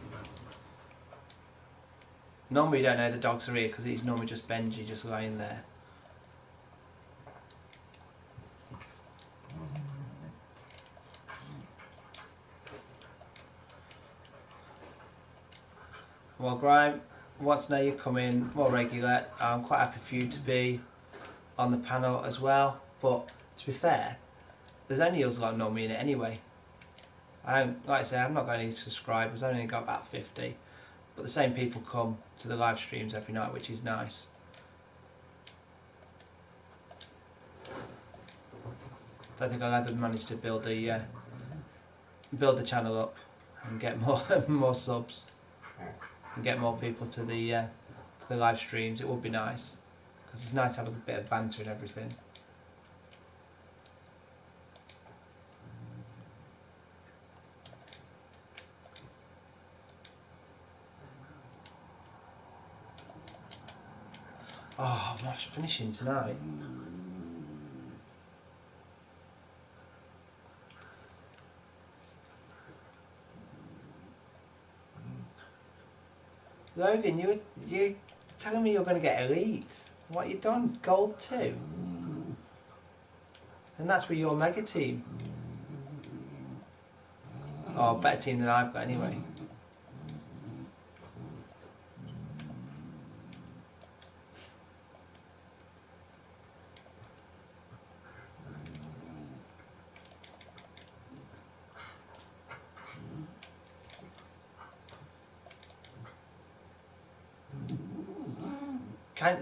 Normally you don't know the dogs are here because it's normally just Benji just lying there. Well, Grime, want to know you're coming more regular. I'm quite happy for you to be on the panel as well, but to be fair, there's only us lot normally in it anyway. Like I say, I'm not got any subscribers, I've only got about 50, but the same people come to the live streams every night, which is nice. I think I'll ever manage to build the channel up and get more more subs and get more people to the live streams. It would be nice because it's nice to have a bit of banter and everything. Oh, I'm not finishing tonight. Logan, you're telling me you're going to get elite. What you done? Gold 2? And that's with your mega team. Oh, better team than I've got anyway.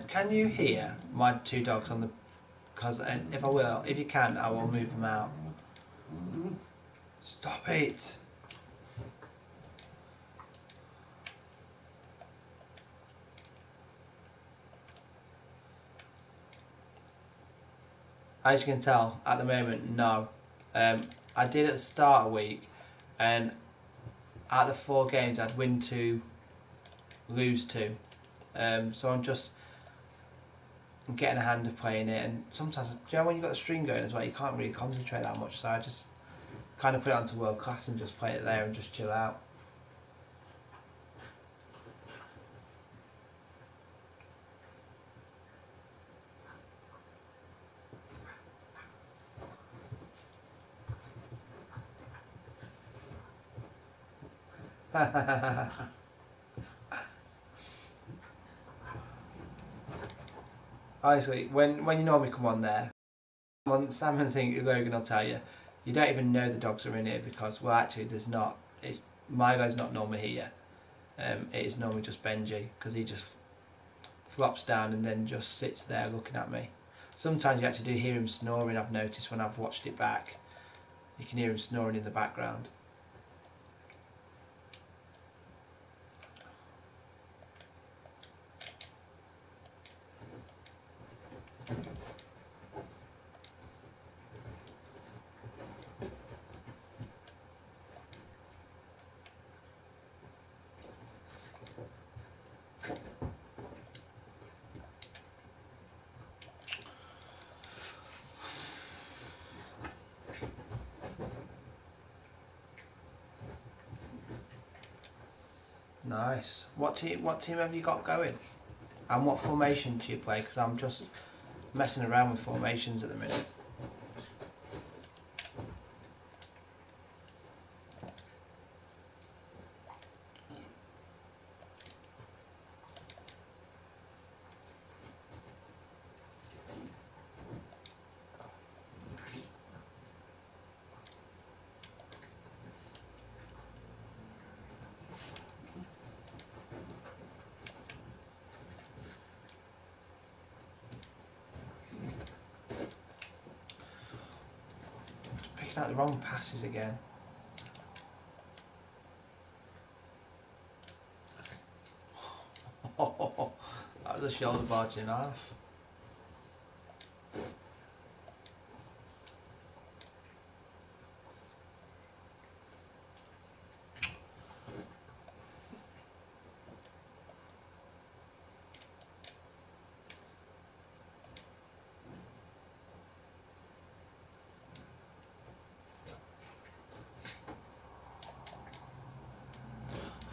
Can you hear my two dogs on the? Because if you can, I will move them out. Stop it! As you can tell, at the moment, no. I did at the start of the week, and out of the 4 games, I'd win 2, lose 2. So I'm getting a hand of playing it, and sometimes, do you know when you've got the stream going as well, you can't really concentrate that much, so I just kind of put it onto world class and just play it there and just chill out. Honestly, when you normally come on there, Sam and Logan will tell you, you don't even know the dogs are in here because, well, actually, there's not. Milo's not normally here. It is normally just Benji because he just flops down and then just sits there looking at me. Sometimes you actually do hear him snoring. I've noticed when I've watched it back, you can hear him snoring in the background. Nice. What team have you got going? And what formation do you play? Because I'm just messing around with formations at the minute. picking out the wrong passes again. Oh, that was a shoulder barge in half.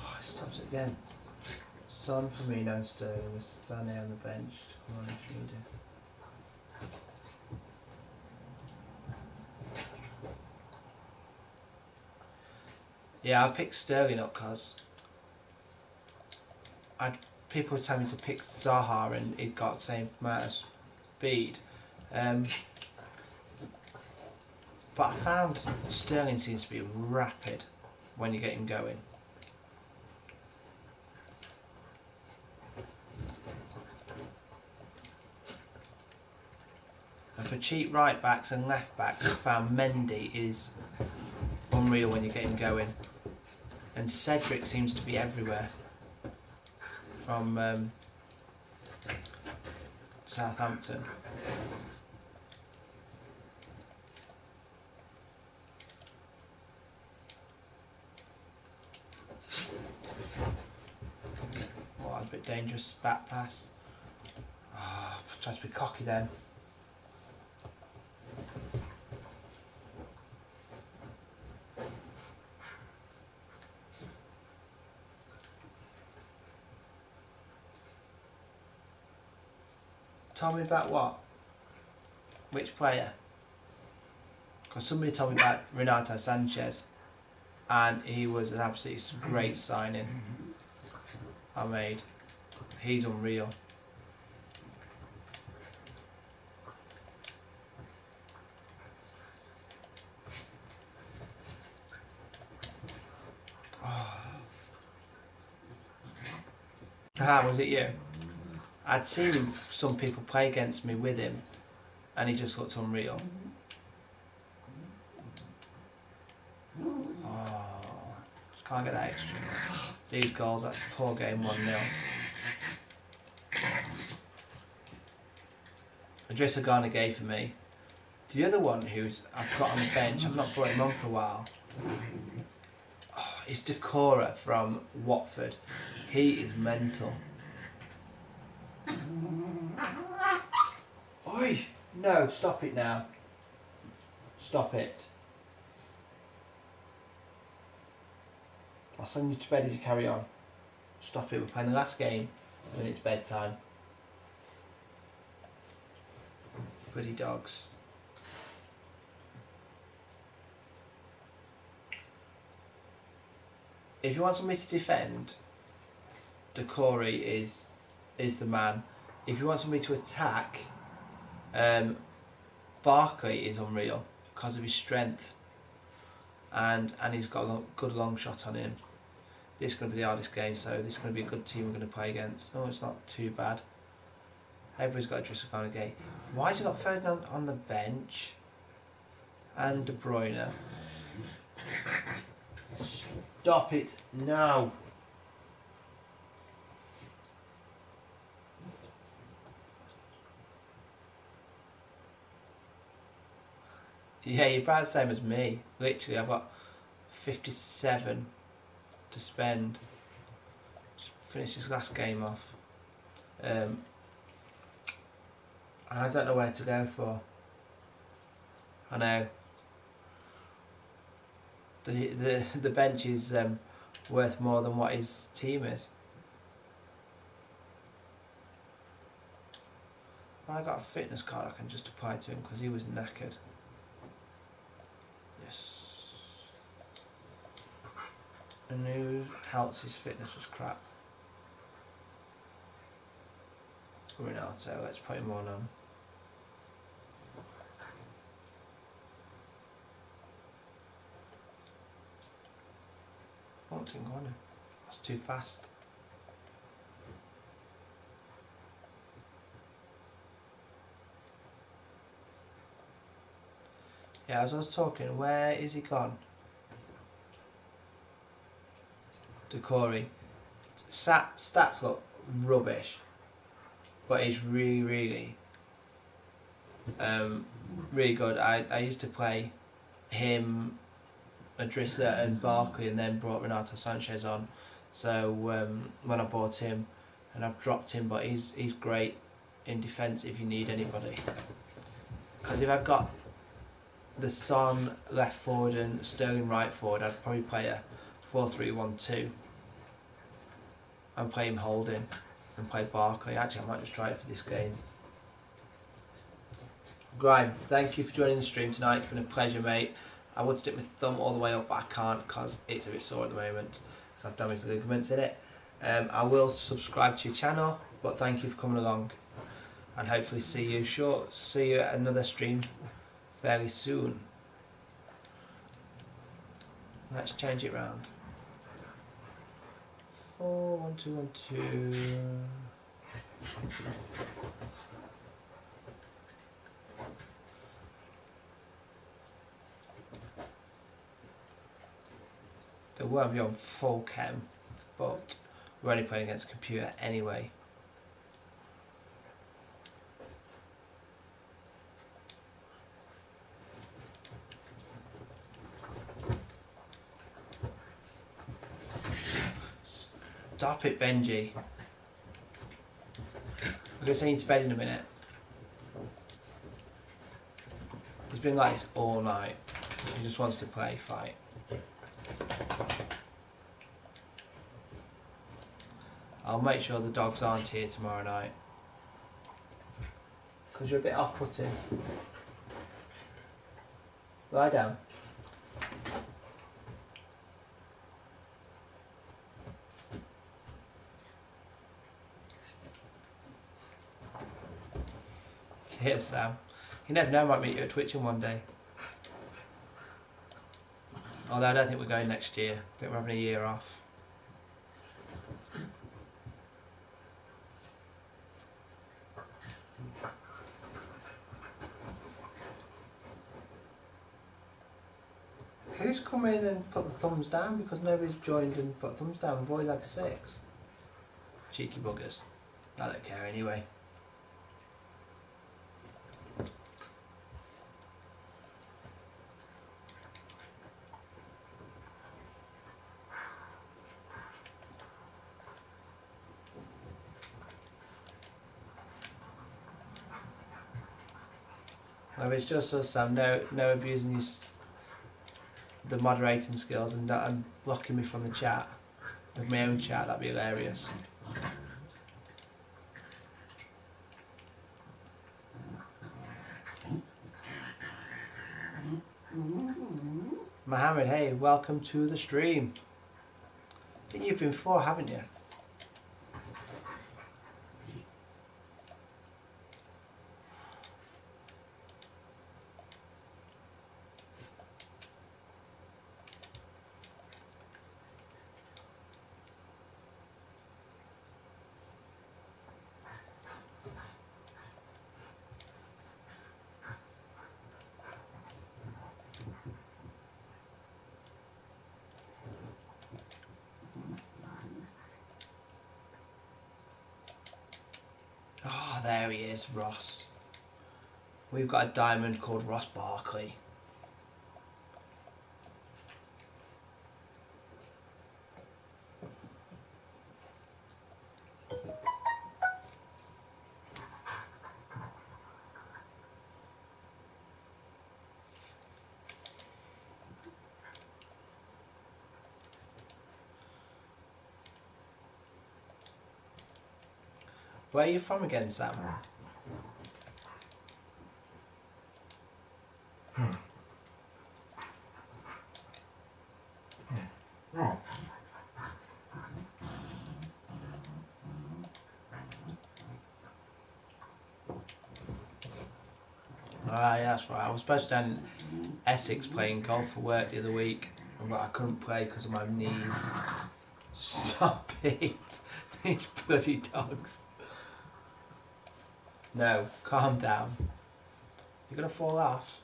Oh, it stops again. Son, Firmino and Sterling with Sané on the bench to come on if needed. Yeah, I picked Sterling up because people were telling me to pick Zaha and it got the same amount of speed. But I found Sterling seems to be rapid when you get him going. And for cheap right backs and left backs, I found Mendy is unreal when you get him going. And Cedric seems to be everywhere from Southampton. Oh, a bit dangerous back pass. Oh, tries to be cocky then. Tell me about what? Which player? Because somebody told me about Renato Sanchez, and he was an absolutely great signing I made. He's unreal. Ah, was it you? I'd seen some people play against me with him, and he just looked unreal. Oh, just can't get that extra. These goals, that's a poor game, 1-0. Idrissa Gana Gay for me. The other one who's I've got on the bench, I've not brought him on for a while, is Decorah from Watford. He is mental. Oi! No, stop it now. Stop it. I'll send you to bed if you carry on. Stop it, we're playing the last game and it's bedtime. Bloody dogs. If you want somebody to defend, Decorah is the man. If you want somebody to attack, Barkley is unreal because of his strength, and he's got a good long shot on him. This is going to be the hardest game, so this is going to be a good team we're going to play against. No, it's not too bad. Everybody's got Idrissa Gana Gay. Why has he got Ferdinand on the bench and De Bruyne? Stop it now. Yeah, you're about the same as me. Literally, I've got 57 to spend. Just finish this last game off. And I don't know where to go for. I know. The bench is worth more than what his team is. I got a fitness card I can just apply to him because he was knackered. Yes. And who else his fitness was crap? Renato, let's put him on. Won't think on him. That's too fast. Yeah, as I was talking, where is he gone? Decory. Stats look rubbish, but he's really really good. I used to play him, Adrissa and Barkley, and then brought Renato Sanchez on. So when I bought him, and I've dropped him, but he's great in defence if you need anybody. Because if I've got the Son left forward and Sterling right forward, I'd probably play a 4-3-1-2 and play him holding and play Barkley. Actually, I might just try it for this game. Grime, thank you for joining the stream tonight. It's been a pleasure, mate. I would stick my thumb all the way up, but I can't because it's a bit sore at the moment. So I've damaged the ligaments in it. I will subscribe to your channel, but thank you for coming along, and hopefully see you at another stream fairly soon. Let's change it round. 4 1 2 1 2. They won't be on full chem, but we're only playing against a computer anyway. Stop it, Benji. We're going to send you to bed in a minute. He's been like this all night. He just wants to play fight. I'll make sure the dogs aren't here tomorrow night, because you're a bit off-putting. Lie down. Cheers, Sam. You never know, I might meet you at Twitch in one day. Although I don't think we're going next year. I think we're having a year off. Who's come in and put the thumbs down? Because nobody's joined and put thumbs down. We've always had 6. Cheeky buggers. I don't care anyway. Well, it's just us, Sam. No abusing the moderating skills and blocking me from the chat. With my own chat, that'd be hilarious. Mohammed, hey, welcome to the stream. I think you've been before, haven't you? Oh, there he is, Ross. We've got a diamond called Ross Barkley. Where are you from again, Sam? Ah, yeah, that's right. I was supposed to down in Essex playing golf for work the other week, but I couldn't play because of my knees. Stop it. These bloody dogs. No, calm down. You're going to fall off.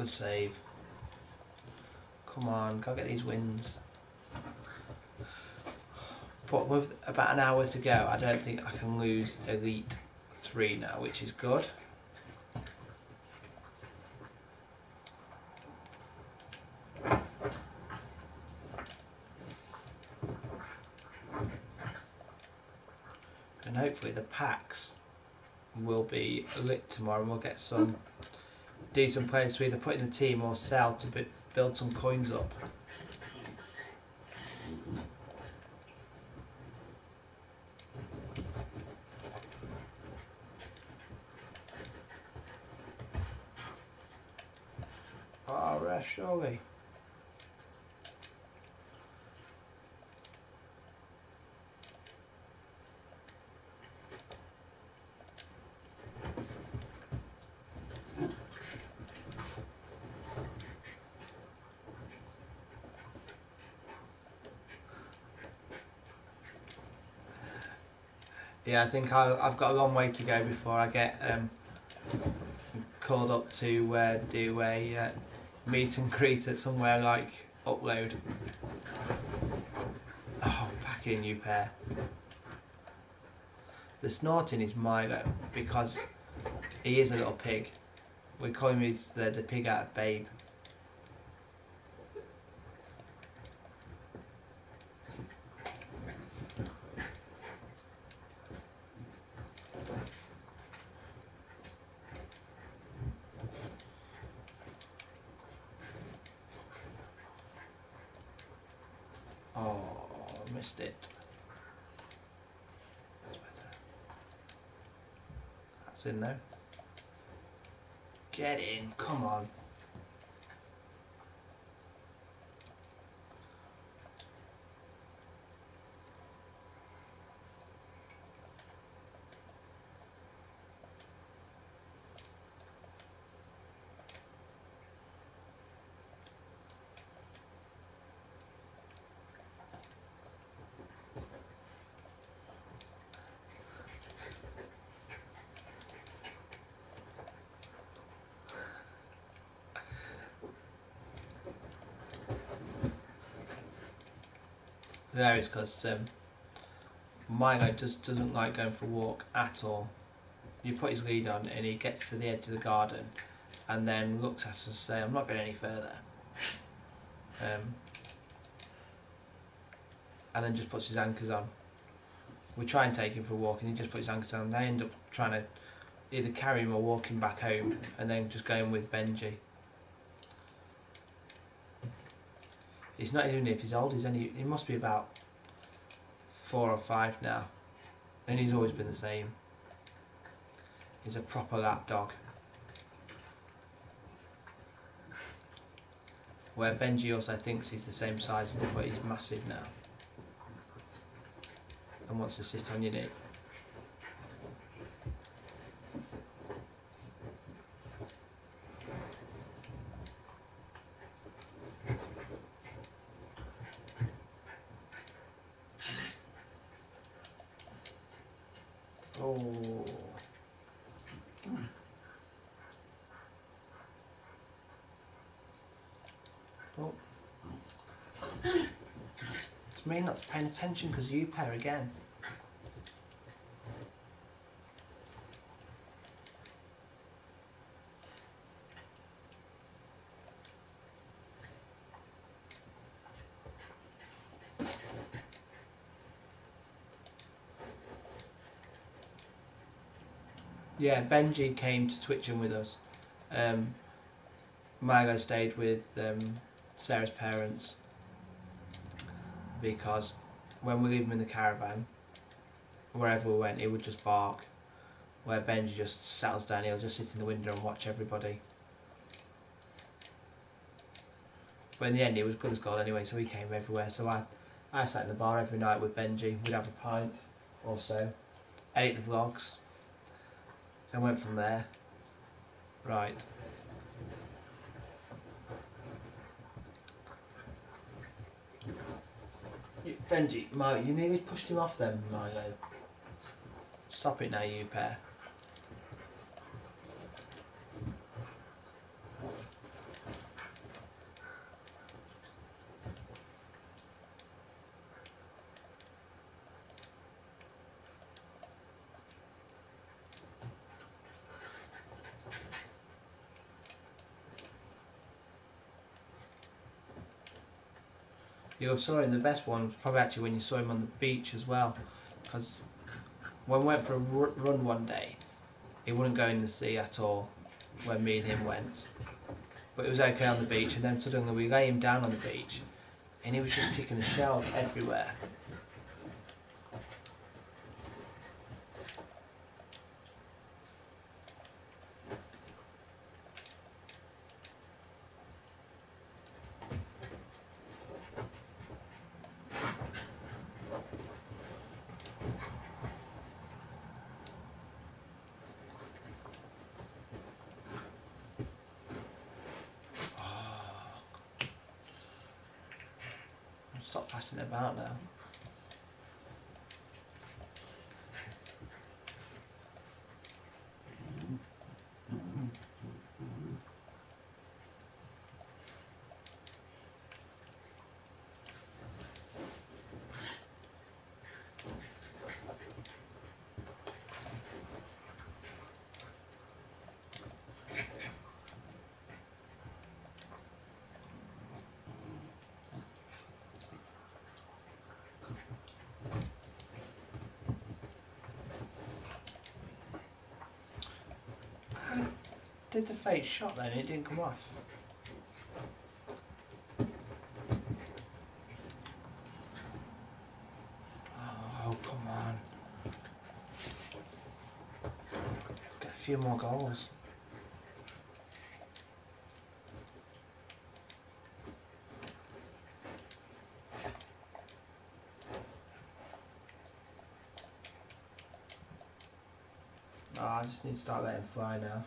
good save. Come on, go get these wins. But with about an hour to go, I don't think I can lose Elite 3 now, which is good. And hopefully the packs will be lit tomorrow and we'll get some decent players to either put in the team or sell to build some coins up. Oh, ref, surely. Yeah, I think I've got a long way to go before I get called up to do a meet and greet at somewhere like Upload. Oh, back in, you pair. The snorting is Milo because he is a little pig. We call him the pig out of Babe. Oh, missed it. That's better. That's in there. Get in, come on. There is because Milo just doesn't like going for a walk at all. You put his lead on and he gets to the edge of the garden and then looks at us and says, I'm not going any further. And then just puts his anchors on. We try and take him for a walk and he just puts his anchors on and I end up trying to either carry him or walk him back home and then just going with Benji. He's not even if he's old, he must be about 4 or 5 now. And he's always been the same. He's a proper lap dog. Where Benji also thinks he's the same size as him, but he's massive now. And wants to sit on your knee. Oh. Oh. It's me not paying attention because you pair again. Yeah, Benji came to Twitching with us. Margot stayed with Sarah's parents because when we leave him in the caravan, wherever we went, he would just bark. Where Benji just settles down, he'll just sit in the window and watch everybody. But in the end, he was good as gold anyway, so he came everywhere. So I sat in the bar every night with Benji. We'd have a pint or so, edit the vlogs, and went from there. Right. Benji, Milo, you nearly pushed him off then, Milo. Stop it now, you pair. You saw him, the best one was probably actually when you saw him on the beach as well, because when we went for a run one day, he wouldn't go in the sea at all when me and him went, but it was okay on the beach, and then suddenly we lay him down on the beach and he was just kicking the shells everywhere. Stop passing it about now. I did the fake shot then and it didn't come off. Oh, come on. Get a few more goals. Oh, I just need to start letting fly now.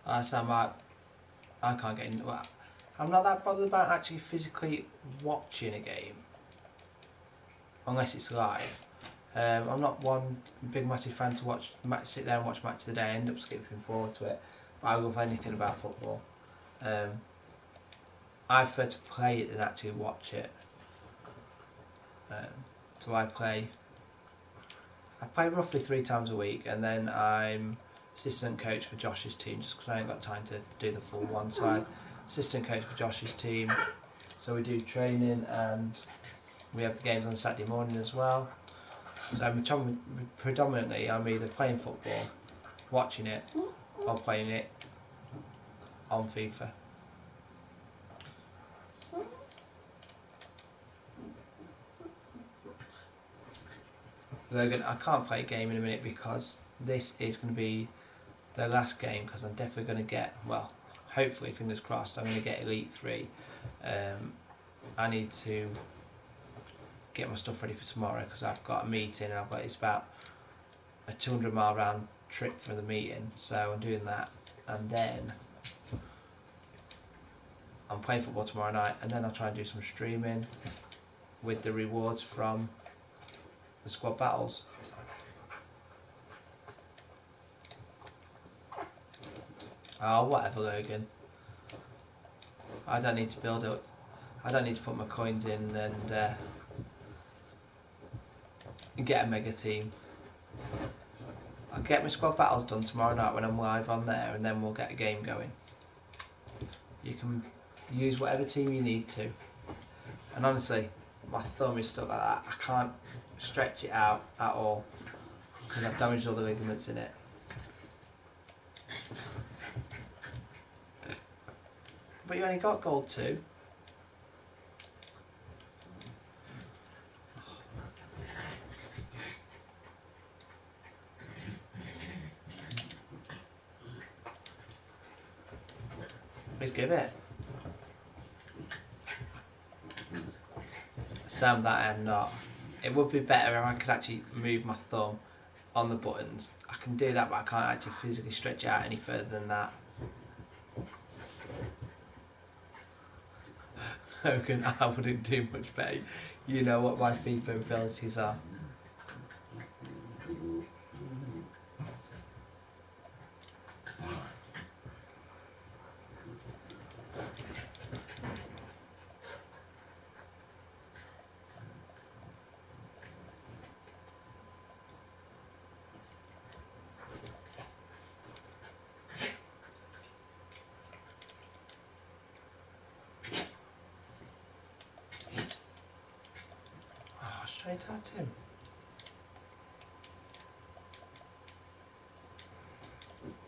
I can't get into that. I'm not that bothered about actually physically watching a game, unless it's live. I'm not one big massive fan to sit there and watch match of the day. I end up skipping forward to it. But I love anything about football. I prefer to play it than actually watch it. So I play roughly 3 times a week, and then I'm assistant coach for Josh's team, just because I ain't got time to do the full one. So I'm assistant coach for Josh's team. So we do training and we have the games on Saturday morning as well. So predominantly I'm either playing football, watching it, or playing it on FIFA. Logan, I can't play a game in a minute because this is going to be the last game, because I'm definitely going to get, well, hopefully, fingers crossed, I'm going to get Elite 3. I need to get my stuff ready for tomorrow because I've got a meeting and it's about a 200-mile round trip for the meeting, so I'm doing that, and then I'm playing football tomorrow night, and then I'll try and do some streaming with the rewards from the squad battles. Oh, whatever, Logan. I don't need to build up. I don't need to put my coins in and get a mega team. I'll get my squad battles done tomorrow night when I'm live on there, and then we'll get a game going. You can use whatever team you need to. And honestly, my thumb is stuck like that. I can't stretch it out at all because I've damaged all the ligaments in it. But you only got gold 2. Please give it. Sam, that I am not. It would be better if I could actually move my thumb on the buttons. I can do that, but I can't actually physically stretch it out any further than that. Hogan, I wouldn't do much better. You know what my FIFA abilities are. Oh, straight at him.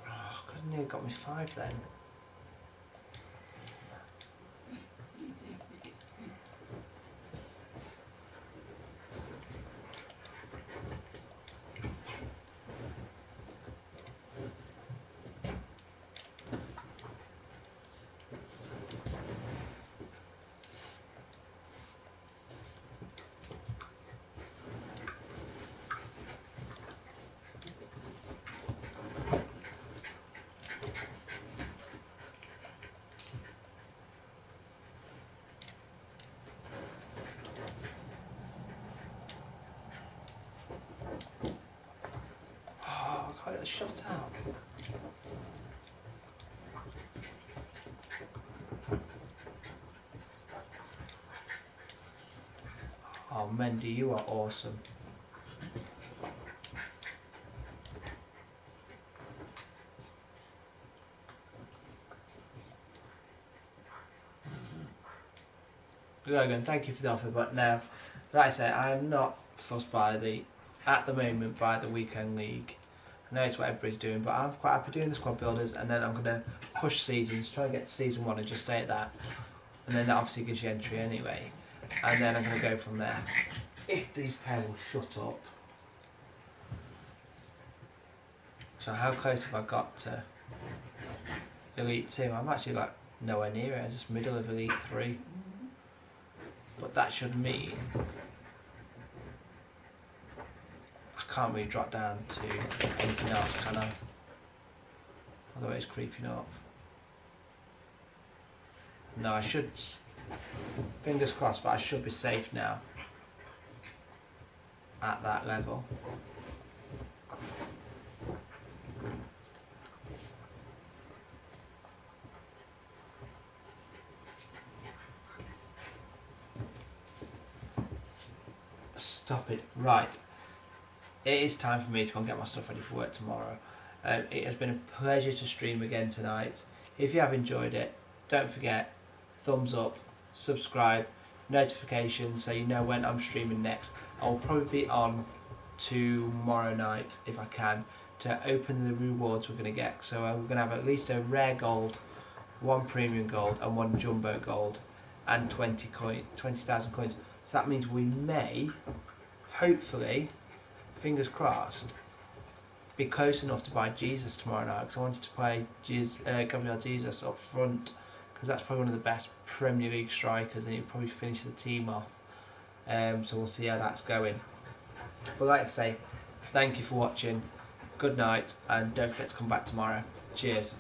Oh, couldn't you have got me 5 then? Oh, I can't get the shot out. Oh, Mendy, you are awesome. Logan, thank you for the offer, but no, like I say, I am not fussed at the moment, by the weekend league. I know it's what everybody's doing, but I'm quite happy doing the squad builders, and then I'm going to push seasons, try and get to season 1 and just stay at that. And then that obviously gives you entry anyway. And then I'm going to go from there. If these pair will shut up. So how close have I got to Elite 2? I'm actually like nowhere near it, I'm just middle of Elite 3. But that should mean I can't really drop down to anything else, can I? Although it's creeping up. No, I should, fingers crossed, but I should be safe now at that level. Stop it. Right. It is time for me to go and get my stuff ready for work tomorrow. It has been a pleasure to stream again tonight. If you have enjoyed it, don't forget, thumbs up, subscribe, notifications so you know when I'm streaming next. I will probably be on tomorrow night if I can to open the rewards we're going to get. So we're going to have at least a rare gold, 1 premium gold and 1 jumbo gold and 20,000 coins. So that means we may, hopefully, fingers crossed, be close enough to buy Jesus tomorrow night, because I wanted to play Gabriel Jesus up front, because that's probably one of the best Premier League strikers and he'll probably finish the team off. So we'll see how that's going. But like I say, thank you for watching, good night, and don't forget to come back tomorrow. Cheers.